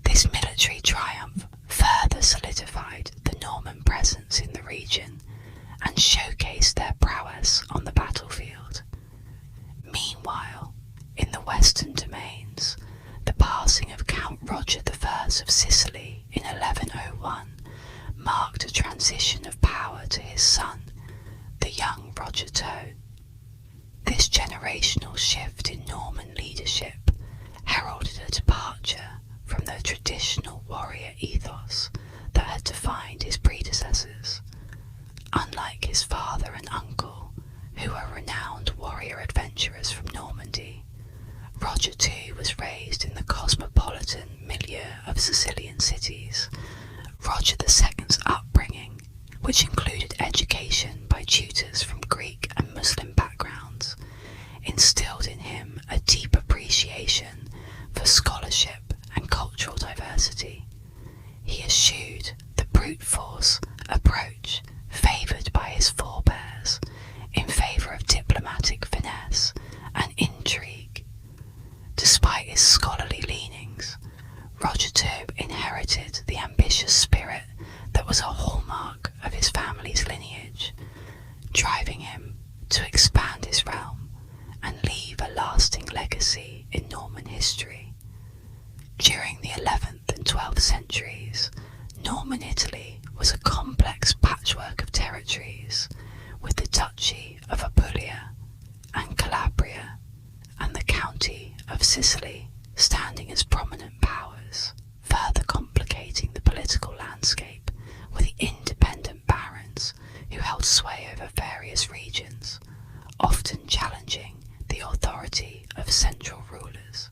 This military triumph further solidified the Norman presence in the region and showcased their prowess on the battlefield. Meanwhile, in the western domains, the passing of Count Roger I of Sicily in 1101 marked a transition of power to his son, young Roger II. This generational shift in Norman leadership heralded a departure from the traditional warrior ethos that had defined his predecessors. Unlike his father and uncle, who were renowned warrior adventurers from Normandy, Roger II was raised in the cosmopolitan milieu of Sicilian cities. Roger II's upbringing, which included education by tutors from Greek and Muslim backgrounds, instilled in him a deep appreciation for scholarship and cultural diversity. He eschewed the brute force approach favoured by his forebears in favour of diplomatic finesse and intrigue. Despite his scholarly leanings, Roger II inherited the ambitious spirit that was a hallmark of his family's lineage, driving him to expand his realm and leave a lasting legacy in Norman history. During the 11th and 12th centuries, Norman Italy was a complex patchwork of territories, with the Duchy of Apulia and Calabria and the County of Sicily standing as prominent powers, further complicating the political landscape with the independent barons who held sway over various regions, often challenging the authority of central rulers.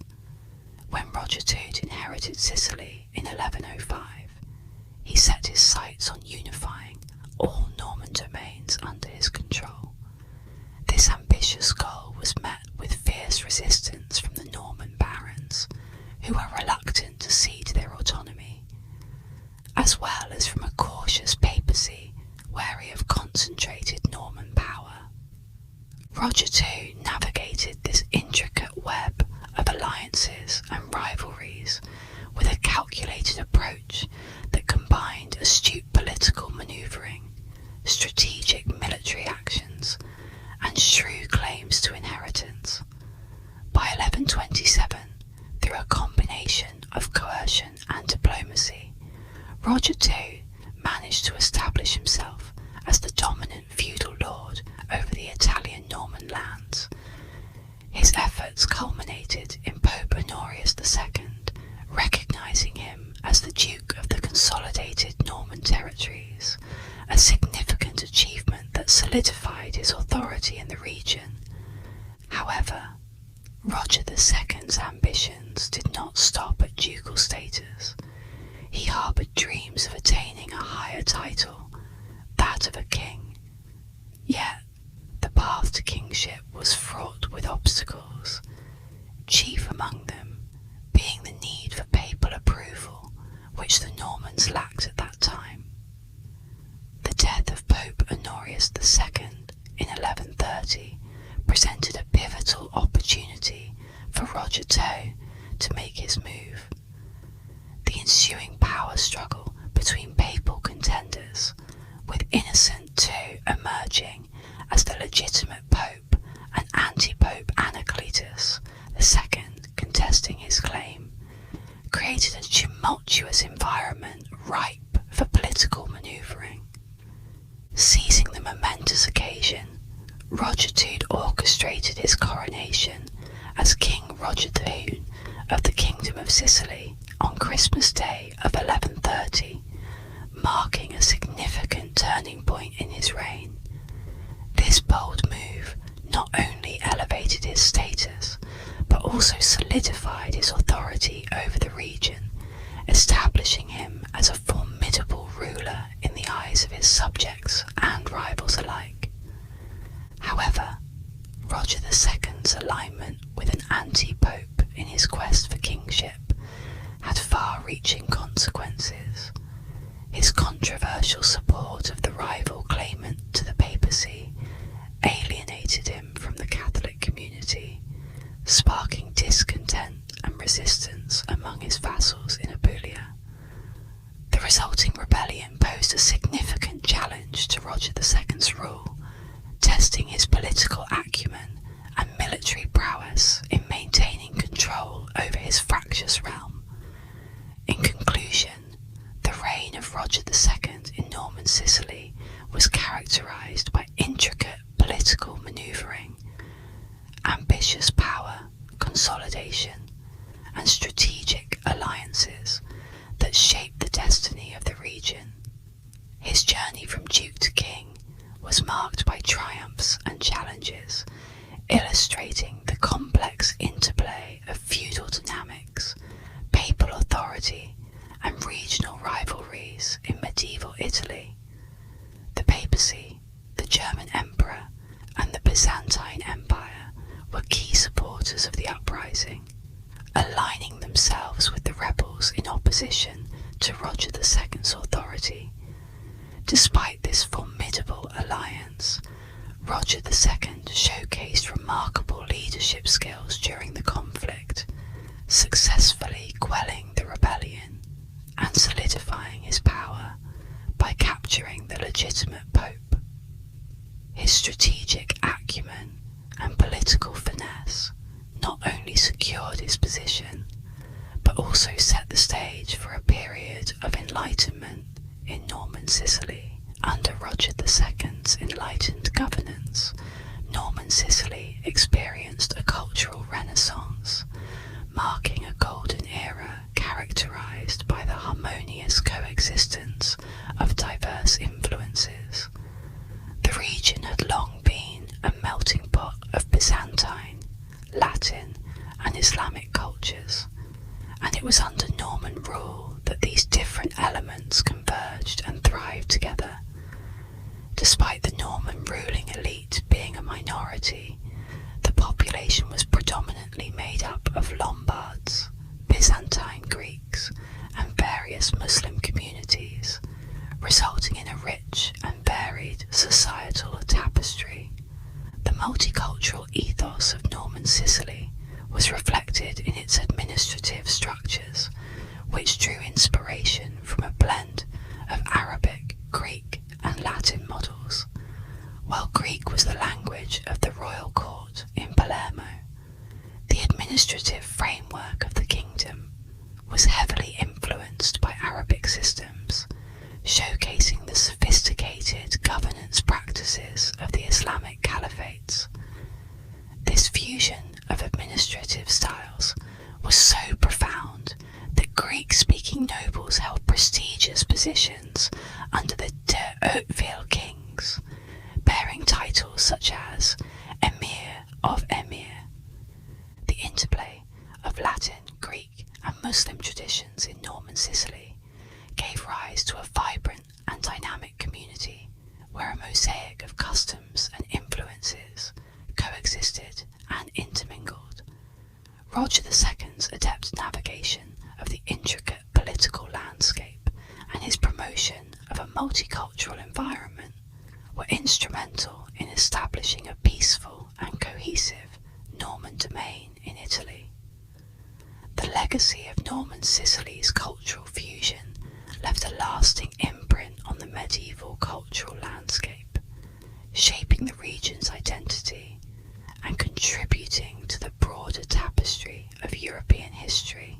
When Roger II inherited Sicily in 1105, he set his sights on unifying all Norman domains under his control. This ambitious goal was met with fierce resistance from the Norman barons, who were reluctant to cede their autonomy, as well as from a cautious papacy wary of concentrated Norman power. Roger II navigated this intricate web of alliances and rivalries with a calculated approach that combined astute political manoeuvring, strategic military actions, and shrewd claims to inheritance. By 1127, through a combination of coercion and diplomacy, Roger II managed to establish himself as the dominant feudal lord over the Italian Norman lands. His efforts culminated in Pope Honorius II recognising him as the Duke of the consolidated Norman territories, a significant achievement that solidified his authority in the region. However, Roger II's ambitions did not stop at ducal status. He harboured dreams of attaining a higher title, that of a king. Yet, the path to kingship was fraught with obstacles, chief among them being the need for papal approval, which the Normans lacked at that time. The death of Pope Honorius II in 1130 presented a pivotal opportunity for Roger II to make his move. The ensuing power struggle between papal contenders, with Innocent II emerging as the legitimate pope and anti-pope Anacletus II contesting his claim, created a tumultuous environment ripe for political manoeuvring. Seizing the momentous occasion, Roger II orchestrated his coronation as King Roger II of the Kingdom of Sicily on Christmas Day of 1130, marking a significant turning point in his reign. This bold move not only elevated his status, but also solidified his authority over the region, establishing him as a formidable ruler in the eyes of his subjects and rivals alike. However, Roger II's alignment with an anti-pope in his quest for kingship had far-reaching consequences. His controversial support of the rival claimant to the papacy alienated him from the Catholic community, sparking discontent and resistance among his vassals in Apulia. The resulting rebellion posed a significant challenge to Roger II's rule, testing his political acumen and military prowess in maintaining control over his fractious realm. In conclusion, the reign of Roger II in Norman Sicily was characterised by intricate consolidation, and strategic alliances that shaped the destiny of the region. His journey from duke to king was marked by triumphs and challenges, illustrating the complex interplay of feudal dynamics, papal authority, and regional rivalries in medieval Italy. The papacy, the German emperor, and the Byzantine Empire were key supporters of the uprising, aligning themselves with the rebels in opposition to Roger II's authority. Despite this formidable alliance, Roger II showcased remarkable leadership skills during the conflict, successfully quelling the rebellion and solidifying his power by capturing the legitimate pope. His strategic acumen and political finesse not only secured his position, but also set the stage for a period of enlightenment in Norman Sicily. Under Roger II's enlightened governance, Norman Sicily experienced a cultural renaissance, marking a golden era characterized by the harmonious coexistence of diverse influences. The region had long been a melting pot of Byzantine, Latin, and Islamic cultures, and it was under Norman rule that these different elements converged and thrived together. Despite the Norman ruling elite being a minority, the population was predominantly made up of Lombards, Byzantine Greeks, and various Muslim communities, resulting in a rich and varied societal tapestry. The multicultural ethos of Norman Sicily was reflected in its administrative structures, which drew inspiration from a blend of Arabic, Greek, and Latin models. While Greek was the language of the royal court in Palermo, the administrative framework of the kingdom was heavily influenced by Arabic systems, showcasing the sophisticated governance practices of the Islamic caliphates. This fusion of administrative styles was so profound that Greek-speaking nobles held prestigious positions under the de Hauteville kings, bearing titles such as Emir of Emir. The interplay of Latin, Greek, and Muslim traditions in Norman Sicily gave rise to a vibrant and dynamic community where a mosaic of customs and influences coexisted and intermingled. Roger II's adept navigation of the intricate political landscape and his promotion of a multicultural environment were instrumental in establishing a peaceful and cohesive Norman domain in Italy. The legacy of Norman Sicily's cultural fusion left a lasting imprint on the medieval cultural landscape, shaping the region's identity and contributing to the broader tapestry of European history.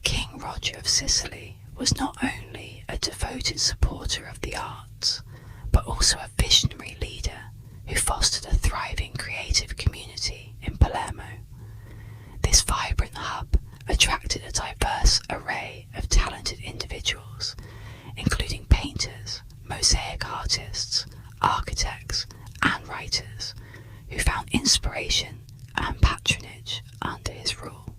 King Roger of Sicily was not only a devoted supporter of the arts, but also a visionary leader who fostered a thriving creative community in Palermo. This vibrant hub attracted a diverse array of talented individuals, including painters, mosaic artists, architects, and writers, who found inspiration and patronage under his rule.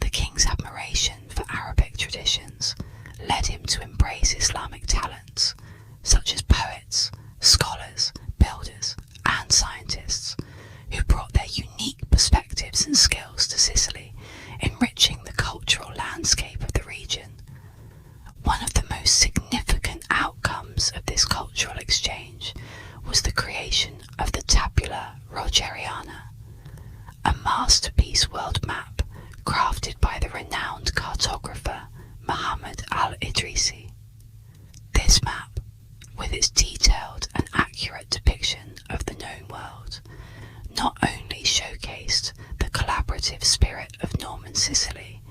The king's admiration for Arabic traditions led him to embrace Islamic talents, such as poets, scholars, builders, and scientists, who brought their unique perspectives and skills to Sicily, enriching the cultural landscape of the region. One of the most significant outcomes of this cultural exchange was the creation of the Tabula Rogeriana, a masterpiece world map crafted by the renowned cartographer Muhammad al-Idrisi. This map, with its detailed and accurate depiction of the known world, not only showcased the collaborative spirit of Norman Sicily,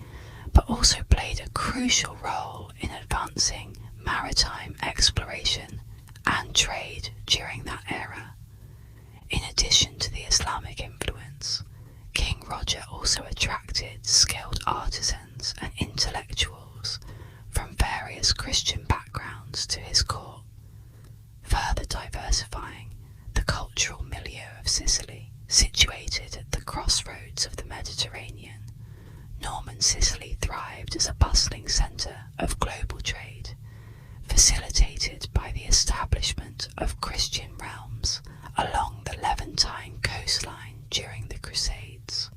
but also played a crucial role in advancing maritime exploration and trade during that era. In addition to the Islamic influence, King Roger also attracted skilled artisans and intellectuals from various Christian backgrounds to his court, further diversifying the cultural milieu of Sicily. Situated at the crossroads of the Mediterranean, Norman Sicily thrived as a bustling centre of global trade, facilitated by the establishment of Christian realms along the Levantine coastline during the Crusades.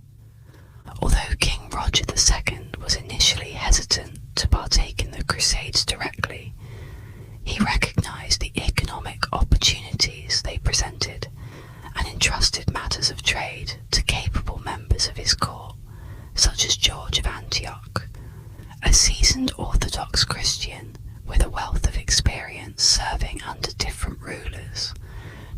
Although King Roger II was initially hesitant to partake in the Crusades directly, he recognised the economic opportunities they presented and entrusted matters of trade to capable members of his court, such as George of Antioch, a seasoned Orthodox Christian with a wealth of experience serving under different rulers.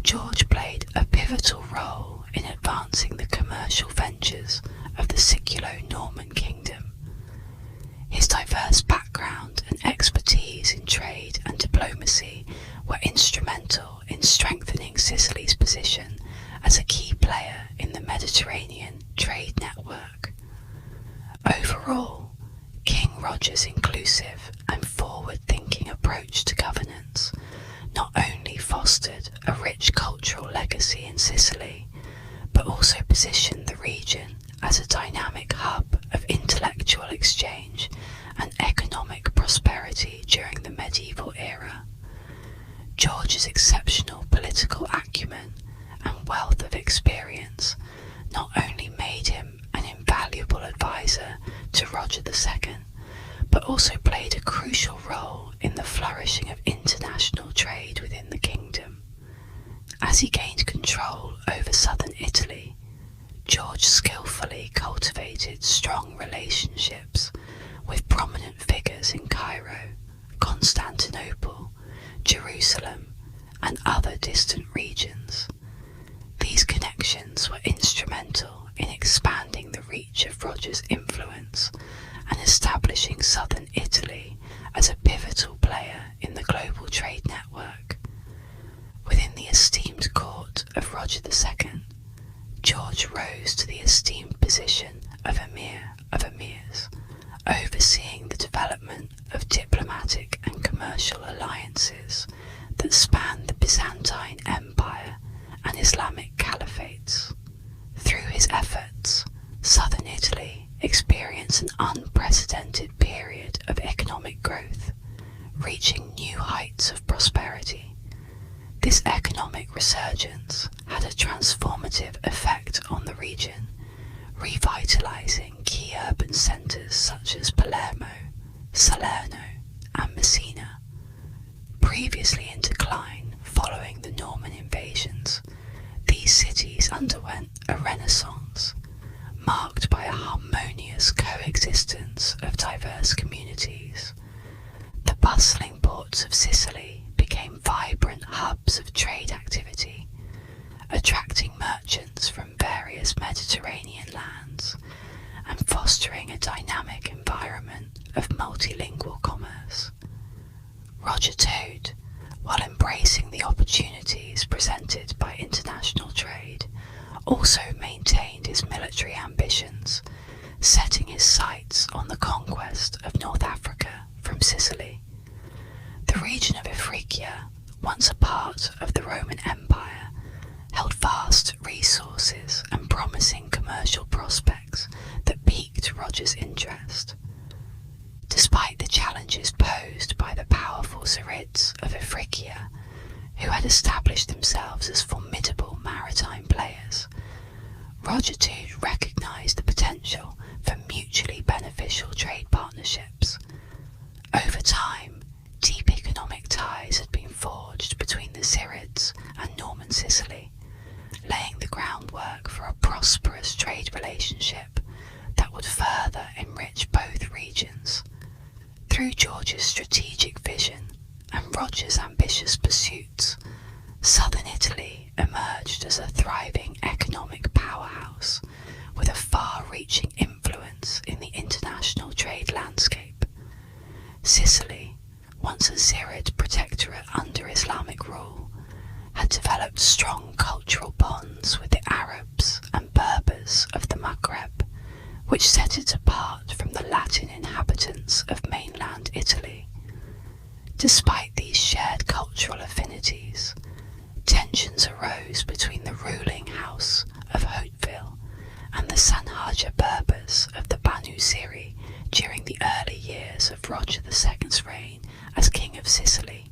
George played a pivotal role in advancing the commercial ventures of the Siculo-Norman kingdom. His diverse background and expertise in trade and diplomacy were instrumental in strengthening Sicily's position as a key player in the Mediterranean trade network. Overall, King Roger's inclusive and forward-thinking approach to governance not only fostered a rich cultural legacy in Sicily, but also positioned the region as a dynamic hub of intellectual exchange and economic prosperity during the medieval era. George's exceptional political acumen and wealth of experience not only made him an invaluable advisor to Roger II, but also played a crucial role in the flourishing of international trade within the kingdom. As he gained control over southern Italy, George skillfully cultivated strong relationships with prominent figures in Cairo, Constantinople, Jerusalem, and other distant regions. These connections were instrumental in expanding the reach of Roger's influence and establishing southern Italy as a pivotal player in the global trade network. Within the esteemed court of Roger II, George rose to the esteemed position of Emir of Emirs, overseeing the development of diplomatic and commercial alliances that spanned the Byzantine Empire and Islamic caliphates. Through his efforts, southern Italy experienced an unprecedented period of economic growth, reaching new heights of prosperity. This economic resurgence had a transformative effect on the region, revitalizing key urban centers such as Palermo, Salerno, and Messina. Previously in decline following the Norman invasions, these cities underwent a renaissance, marked by a harmonious coexistence of diverse communities. The bustling ports of Sicily became vibrant hubs of trade activity, attracting merchants from various Mediterranean lands and fostering a dynamic environment of multilingual commerce. Roger II, while embracing the opportunities presented by international trade, also maintained his military ambitions, setting his sights on the conquest of North Africa from Sicily. The region of Ifriqiya, once a part of the Roman Empire, held vast resources and promising commercial prospects that piqued Roger's interest. Despite the challenges posed by the powerful Zirids of Ifriqiya, who had established themselves as formidable maritime players, Roger II recognised the potential for mutually beneficial trade partnerships. Over time, deep economic ties had been forged between the Zirids and Norman Sicily, laying the groundwork for a prosperous trade relationship that would further enrich both regions. Through George's strategic vision and Roger's ambitious pursuits, southern Italy emerged as a thriving economic powerhouse with a far-reaching influence in the international trade landscape. Sicily, once a Zirid protectorate under Islamic rule, had developed strong cultural bonds with the Arabs and Berbers of the Maghreb, which set it apart from the Latin inhabitants of mainland Italy. Despite these shared cultural affinities, tensions arose between the ruling house of Hauteville and the Sanhaja Berbers of the Banu Siri during the early years of Roger II's reign as King of Sicily.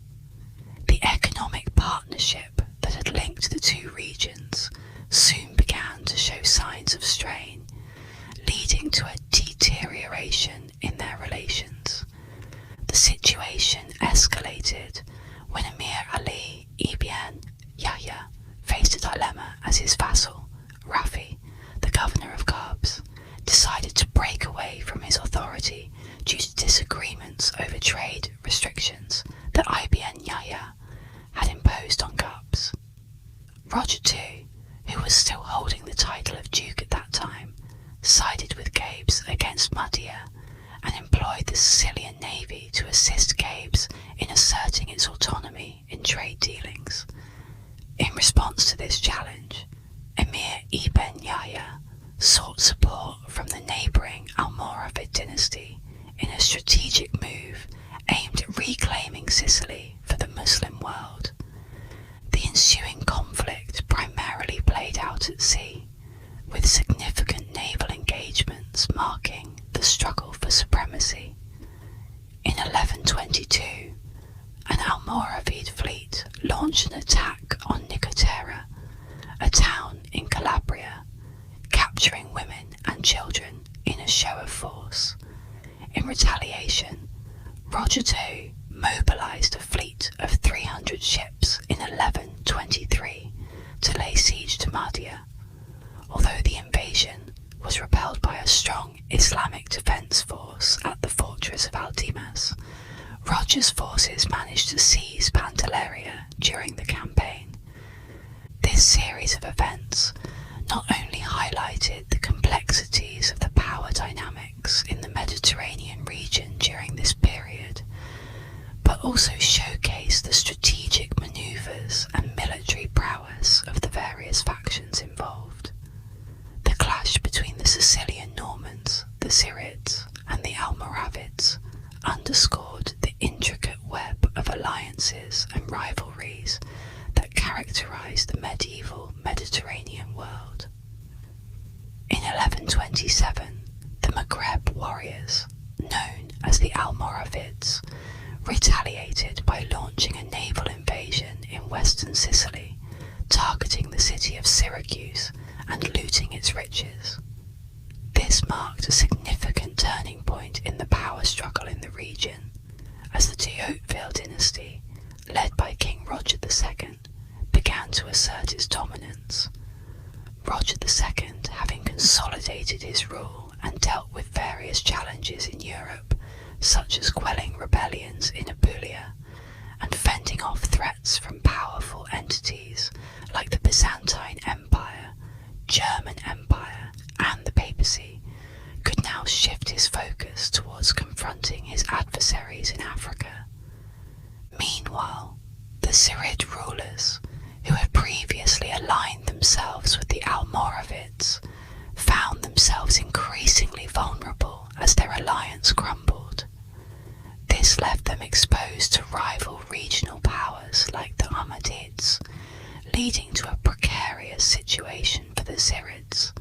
The economic partnership that had linked the two regions soon began to show signs of strain, leading to a deterioration in their relations. The situation escalated when Emir Ali ibn Yahya faced a dilemma as his vassal, Rafi, the governor of Garbs, decided to break away from his authority due to disagreements over trade restrictions that ibn Yahya had imposed on Garbs. Roger II, who was still holding the title of Duke at that time, sided with Gabes against Mahdia and employed the Sicilian navy to assist Gabes in asserting its autonomy in trade dealings. In response to this challenge, Emir ibn Yahya sought support from the neighbouring Almoravid dynasty in a strategic move aimed at reclaiming Sicily for the Muslim world. The ensuing conflict primarily played out at sea, with significant naval engagements marking the struggle for supremacy. In 1122, an Almoravid fleet launched an attack on Nicotera, a town in Calabria, capturing women and children in a show of force. In retaliation, Roger II mobilised a fleet of 300 ships in 1123 to lay siege to Mahdia. Although the invasion was repelled by a strong Islamic defence force at the fortress of Aldimas, Roger's forces managed to seize Pantelleria during the campaign. This series of events not only highlighted the complexities of the power dynamics in the Mediterranean region during this period, but also showcased the strategic manoeuvres and military prowess of the various factions involved. The clash between the Sicilian Normans, the Zirids, and the Almoravids underscored the intricate web of alliances and rivalries that characterised the medieval Mediterranean world. In 1127, the Maghreb warriors, known as the Almoravids, retaliated by launching a naval invasion in western Sicily, targeting the city of Syracuse and looting its riches. This marked a significant turning point in the power struggle in the region, as the de Hauteville dynasty, led by King Roger II, began to assert its dominance. Roger II, having consolidated his rule and dealt with various challenges in Europe, such as quelling rebellions in Apulia and fending off threats from powerful entities like the Byzantine Empire, German Empire, and the papacy, could now shift his focus towards confronting his adversaries in Africa. Meanwhile, the Zirid rulers, who had previously aligned themselves with the Almoravids, found themselves increasingly vulnerable as their alliance crumbled. This left them exposed to rival regional powers like the Ahmadids, leading to a precarious situation for the Zirids.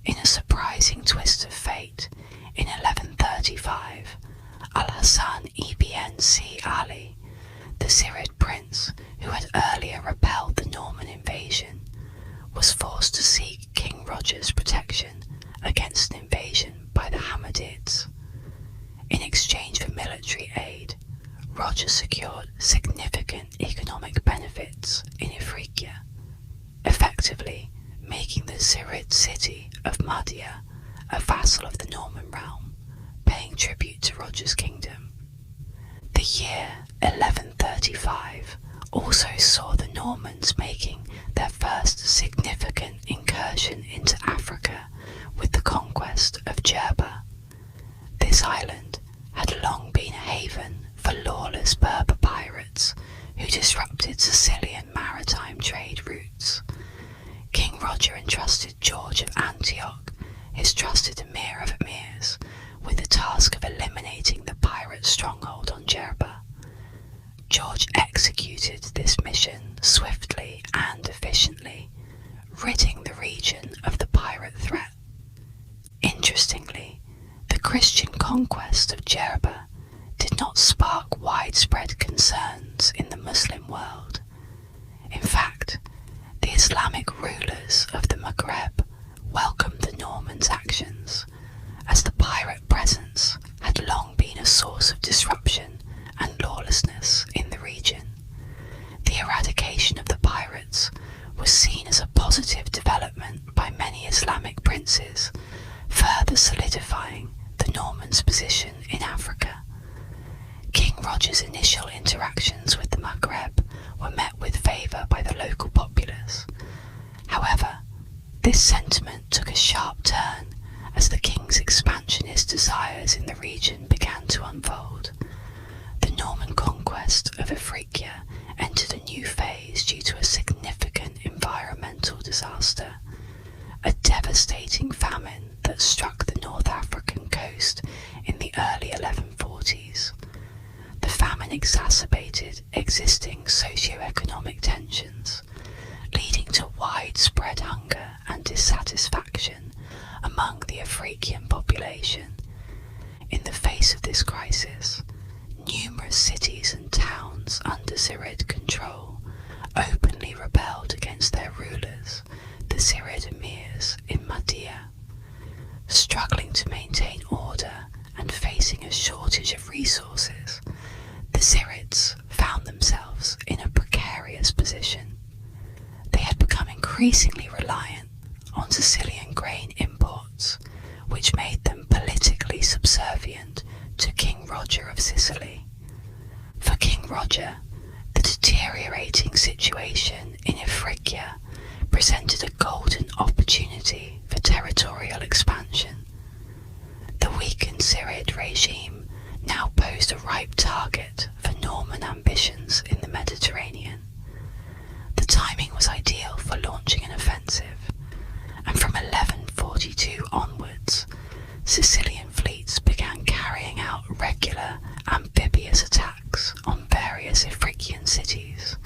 In a surprising twist of fate, in 1135, Al-Hassan ibn Si Ali, the Zirid prince who had earlier repelled the Norman invasion, was forced to seek King Roger's protection against an invasion by the Hamadids. In exchange for military aid, Roger secured significant economic benefits in Ifriqiya, effectively making the Zirid city of Mahdia a vassal of the Norman realm, paying tribute to Roger's kingdom. The year 1135 also saw the Normans making their first significant incursion into Africa with the conquest of Jerba. This island had long been a haven for lawless Berber pirates who disrupted Sicilian maritime trade routes. King Roger entrusted George entrusted Emir of Emirs with the task of eliminating the pirate stronghold on Jerba. George executed this mission swiftly and efficiently, ridding the region of the pirate threat. Interestingly, the Christian conquest of Jerba did not spark widespread concerns in the Muslim world. In fact, the Islamic rulers of the Maghreb welcomed the Normans' actions, as the pirate presence had long been a source of disruption and lawlessness in the region. The eradication of the pirates was seen as a positive development by many Islamic princes, further solidifying the Normans' position in Africa. King Roger's initial interactions with the Maghreb were met with favour by the local populace. However, this sentiment took a sharp turn as the king's expansionist desires in the region began to unfold. The Norman conquest of Africa entered a new phase due to a significant environmental disaster, a devastating famine that struck the North African coast in the early 1140s. The famine exacerbated existing socio-economic tensions, leading to widespread hunger and dissatisfaction among the African population. In the face of this crisis, numerous cities and towns under Zirid control openly rebelled against their rulers, the Zirid emirs in Mahdia. Struggling to maintain order and facing a shortage of resources, the Zirids found themselves in a precarious position. They had become increasingly reliant on Sicilian grain imports, which made them politically subservient to King Roger of Sicily. For King Roger, the deteriorating situation in Africa presented a golden opportunity for territorial expansion. The weakened Zirid regime now posed a ripe target for Norman ambitions in the Mediterranean. The timing was ideal for launching an offensive, and from 1142 onwards, Sicilian fleets began carrying out regular amphibious attacks on various African cities.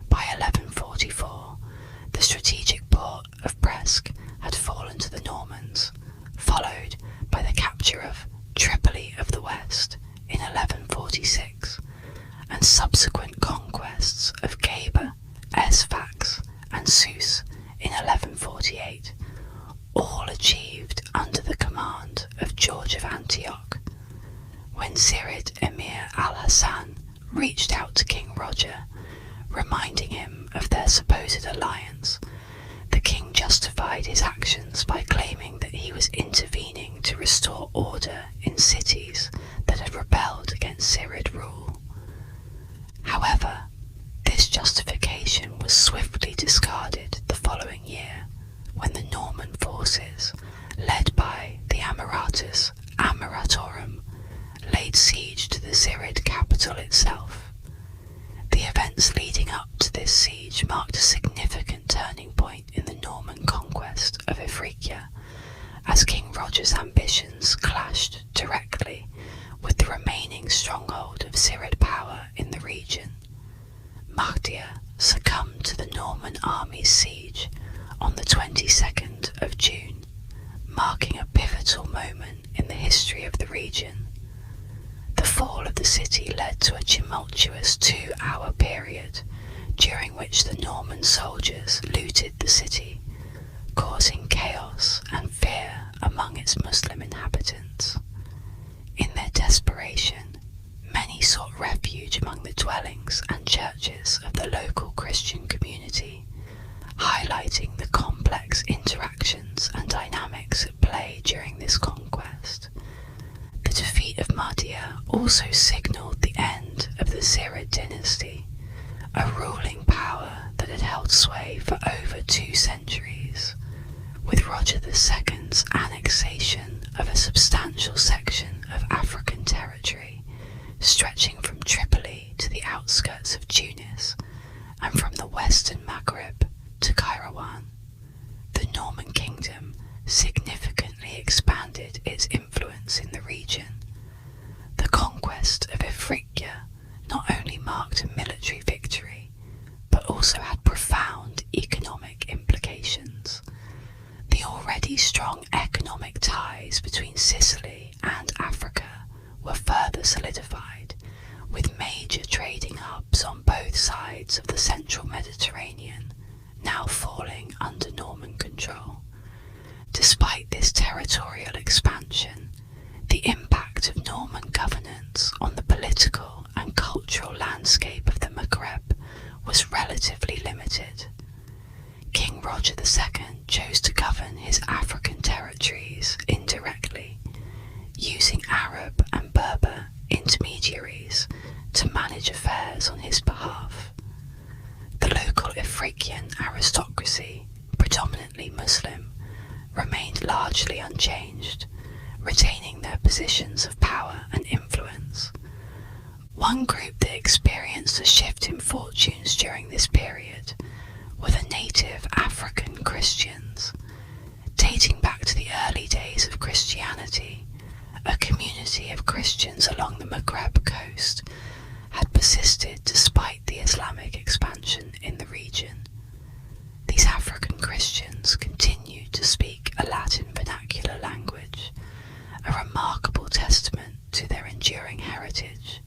By 1144, the strategic port of Brest had fallen to the Normans, followed by the capture of Tripoli of the West in 1146, and subsequent conquests of Geba, Sfax, and Sousse in 1148, all achieved under the command of George of Antioch. When Zirid Emir al-Hassan reached out to King Roger, reminding him of their supposed alliance, the king justified his actions by claiming that he was intervening to restore order in cities that had rebelled against Zirid rule. However, this justification was swiftly discarded the following year, when the Norman forces, led by the Amiratus Amiratorum, laid siege to the Zirid capital itself. The events leading up to this siege marked a significant turning point in the Norman conquest of Africa, as King Roger's ambitions clashed directly with the remaining stronghold of Zirid power in the region. Mahdia succumbed to the Norman army's siege on the 22nd of June, marking a pivotal moment in the history of the region. The fall of the city led to a tumultuous 2-hour period, during which the Norman soldiers looted the city, causing chaos and fear among its Muslim inhabitants. In their desperation, many sought refuge among the dwellings and churches of the local Christian community, highlighting the complex interactions and dynamics at play during this conquest. The defeat of Mahdia also signalled the end of the Zirid dynasty, a ruling power that had held sway for over 2 centuries. With Roger II's annexation of a substantial section of African territory, stretching from Tripoli to the outskirts of Tunis, and from the western Maghreb to Kairouan, the Norman kingdom significantly its influence in the region. The conquest of Ifriqiya not only marked a military victory, but also had profound economic implications. The already strong economic ties between Sicily and Africa were further solidified, with major trading hubs on both sides of the central Mediterranean now falling under Norman control. Despite this territorial expansion, the impact of Norman governance on the political and cultural landscape of the Maghreb was relatively limited. King Roger II chose to govern his African territories indirectly, using Arab and Berber intermediaries to manage affairs on his behalf. The local Ifriqiyan aristocracy, predominantly Muslim, remained largely unchanged, retaining their positions of power and influence. One group that experienced a shift in fortunes during this period were the native African Christians. Dating back to the early days of Christianity, a community of Christians along the Maghreb coast had persisted despite the Islamic expansion in the region. These African Christians continued to speak a Latin vernacular language, a remarkable testament to their enduring heritage,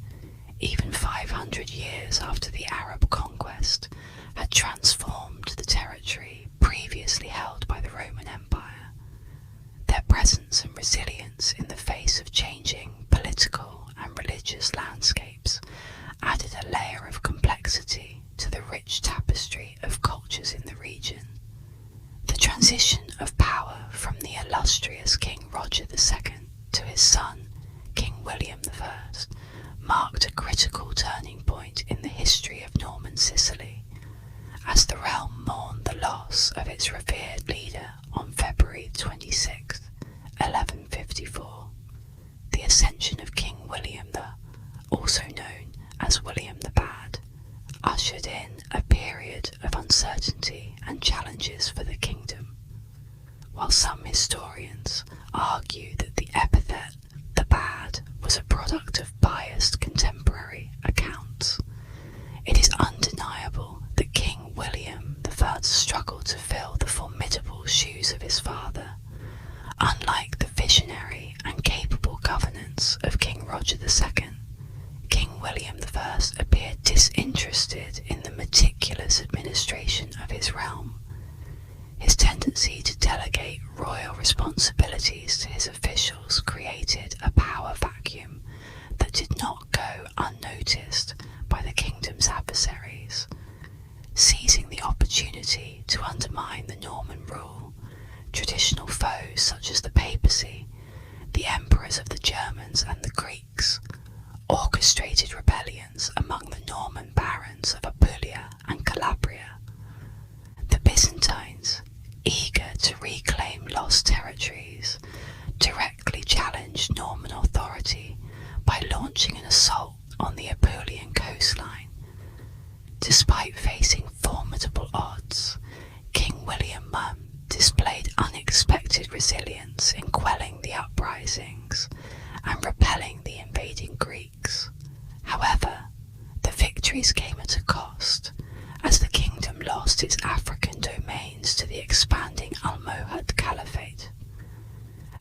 even 500 years after the Arab conquest had transformed the territory previously held by the Roman Empire. Their presence and resilience in the face of changing political and religious landscapes added a layer of complexity to the rich tapestry of cultures in the region. The transition of power from the illustrious King Roger II to his son, King William I, marked a critical turning point in the history of Norman Sicily, as the realm mourned the loss of its revered leader on February 26, 1154. The ascension of King William also known as William the Bad, ushered in a period of uncertainty and challenges for the kingdom. While some historians argue that the epithet the Bad was a product of biased contemporary accounts, it is undeniable that King William I struggled to fill the formidable shoes of his father. Unlike the visionary and capable governance of King Roger II, King William I appeared disinterested in the meticulous administration of his realm. His tendency to delegate royal responsibilities to his officials created a power vacuum that did not go unnoticed by the kingdom's adversaries. Seizing the opportunity to undermine the Norman rule, traditional foes such as the papacy, the emperors of the Germans and the Greeks, orchestrated rebellions among the Norman barons of Apulia and Calabria. The Byzantines, eager to reclaim lost territories, directly challenged Norman authority by launching an assault on the Apulian coastline. Despite facing formidable odds, King William I displayed unexpected resilience in quelling the uprisings and repelling the invading Greeks. However, the victories came at a cost, as the kingdom lost its African domains to the expanding Almohad Caliphate.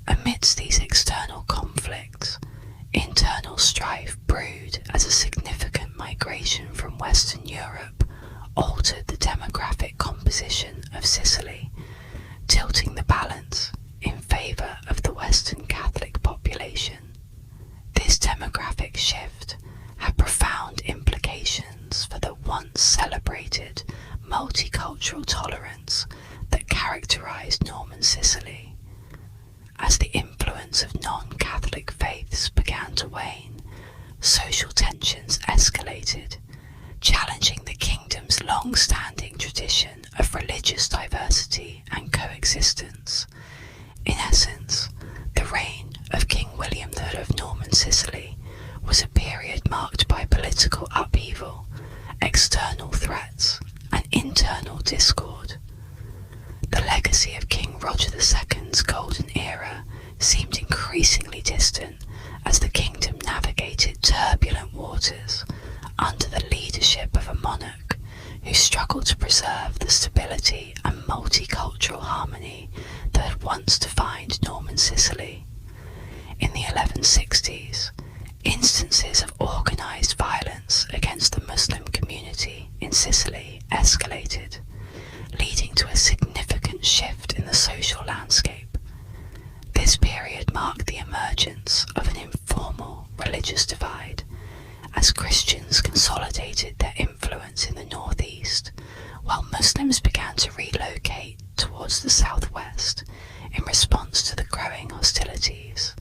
Amidst these external conflicts, internal strife brewed as a significant migration from Western Europe altered the demographic composition of Sicily, tilting the balance in favour of the Western Catholic population. This demographic shift had profound implications for the once celebrated multicultural tolerance that characterised Norman Sicily. As the influence of non-Catholic faiths began to wane, social tensions escalated, challenging the kingdom's long-standing tradition of religious diversity and coexistence. In essence, the reign of King William III of Norman Sicily was a period marked by political upheaval, external threats, and internal discord. The legacy of King Roger II's golden era seemed increasingly increasingly distant as the kingdom navigated turbulent waters under the leadership of a monarch who struggled to preserve the stability and multicultural harmony that had once defined Norman Sicily. In the 1160s, instances of organised violence against the Muslim community in Sicily escalated, leading to a significant shift in the social landscape. This period marked the emergence of an informal religious divide, as Christians consolidated their influence in the northeast, while Muslims began to relocate towards the southwest in response to the growing hostilities.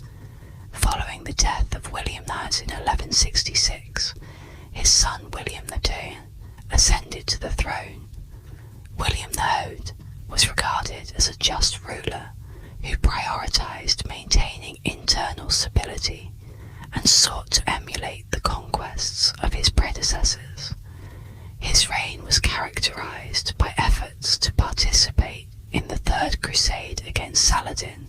Following the death of William III in 1166, his son William II ascended to the throne. William III was regarded as a just ruler who prioritised maintaining internal stability and sought to emulate the conquests of his predecessors. His reign was characterised by efforts to participate in the Third Crusade against Saladin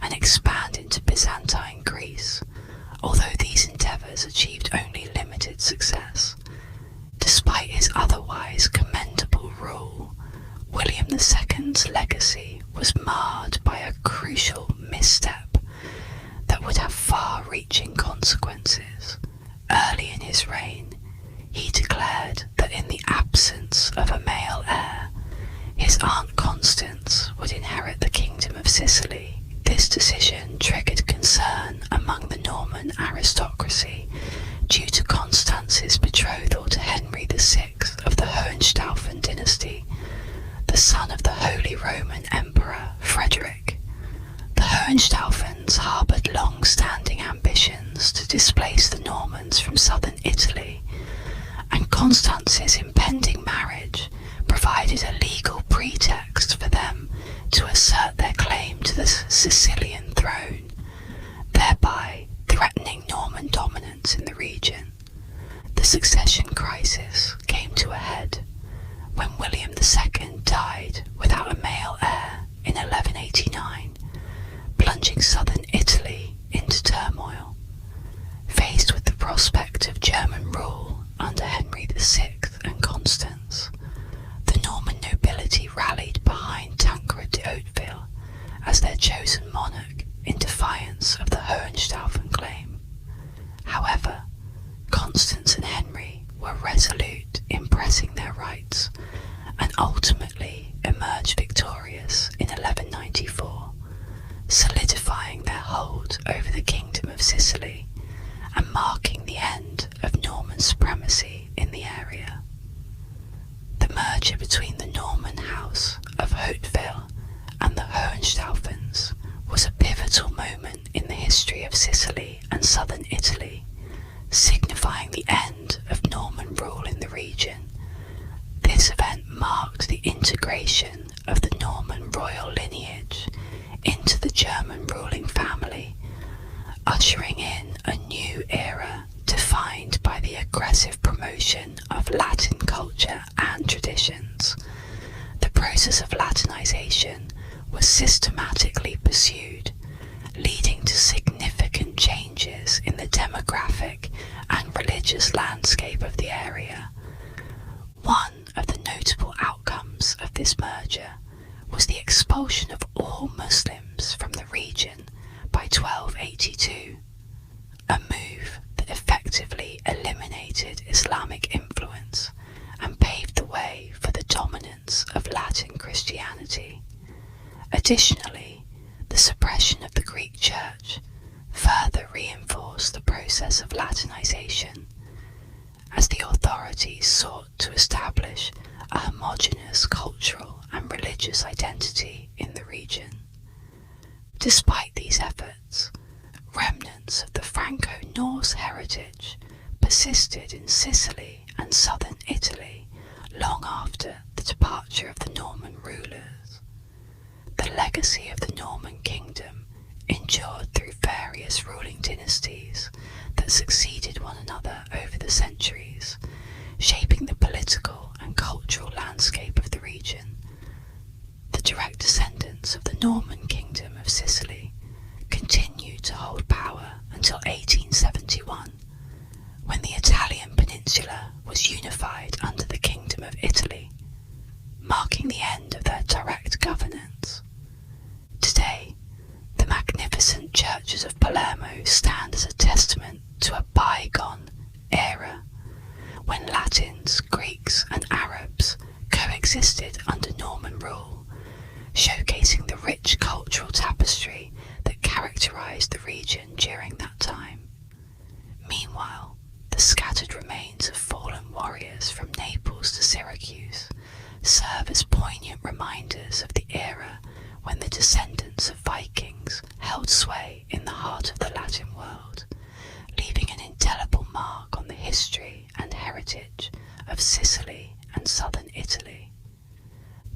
and expand into Byzantine Greece, although these endeavours achieved only limited success. Despite his otherwise commendable rule, William II's legacy was marred by a crucial misstep that would have far-reaching consequences. Early in his reign, he declared that in the absence of a male heir, his aunt Constance would inherit the kingdom of Sicily. This decision triggered concern among the Norman aristocracy due to Constance's betrothal to Henry VI of the Hohenstaufen dynasty, the son of the Holy Roman Emperor Frederick. The Hohenstaufens harboured long-standing ambitions to displace the Normans from southern Italy, and Constance's impending marriage provided a legal pretext for them to assert their claim to the Sicilian throne, thereby threatening Norman dominance in the region. The succession crisis came to a head when William II died without a male heir in 1189, plunging southern Italy into turmoil. Faced with the prospect of German rule under Henry VI and Constance, the Norman nobility rallied behind Tancred de Hauteville as their chosen monarch in defiance of the Hohenstaufen claim. However, Constance and Henry were resolute in pressing their rights and ultimately emerged victorious in 1194, solidifying their hold over the kingdom of Sicily and marking the end of Norman supremacy in the area. The merger between the Norman house of Hauteville and the Hohenstaufens was a pivotal moment in the history of Sicily and southern Italy, signifying the end of Norman rule in the region. This event marked the integration of the Norman royal lineage into the German ruling family, ushering in a new era defined by the aggressive promotion of Latin culture and traditions. The process of Latinization was systematically pursued, leading to significant changes in the demographic and religious landscape of the area. One of the notable outcomes of this merger was the expulsion of all Muslims from the region by 1282, a move that effectively eliminated Islamic influence and paved the way for the dominance of Latin Christianity. Additionally, the suppression of the Greek Church further reinforced the process of Latinization, as the authorities sought to establish a homogeneous cultural and religious identity in the region. Despite these efforts, remnants of the Franco-Norse heritage persisted in Sicily and southern Italy long after the departure of the Norman rulers. The legacy of the Norman kingdom endured through various ruling dynasties that succeeded one another over the centuries, shaping the political and cultural landscape of the region. The direct descendants of the Norman kingdom of Sicily continued to Italy, marking the end of their direct governance. Today, the magnificent churches of Palermo stand as a testament to a bygone era when Latins, Greeks and Arabs coexisted under Norman rule, showcasing the rich cultural tapestry that characterized the region during that time. Meanwhile, the scattered remains of fallen warriors from Naples to Syracuse serve as poignant reminders of the era when the descendants of Vikings held sway in the heart of the Latin world, leaving an indelible mark on the history and heritage of Sicily and southern Italy.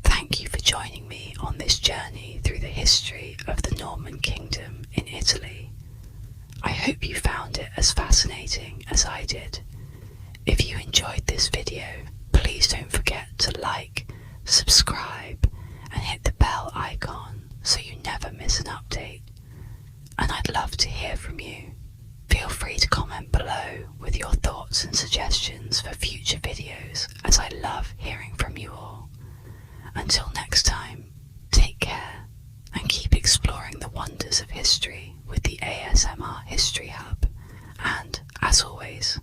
Thank you for joining me on this journey through the history of the Norman Kingdom in Italy. I hope you found it as fascinating as I did. If you enjoyed this video, please don't forget to like, subscribe and hit the bell icon so you never miss an update. And I'd love to hear from you. Feel free to comment below with your thoughts and suggestions for future videos, as I love hearing from you all. Until next time, take care and keep exploring the wonders of history with the ASMR History Hub. And, as always,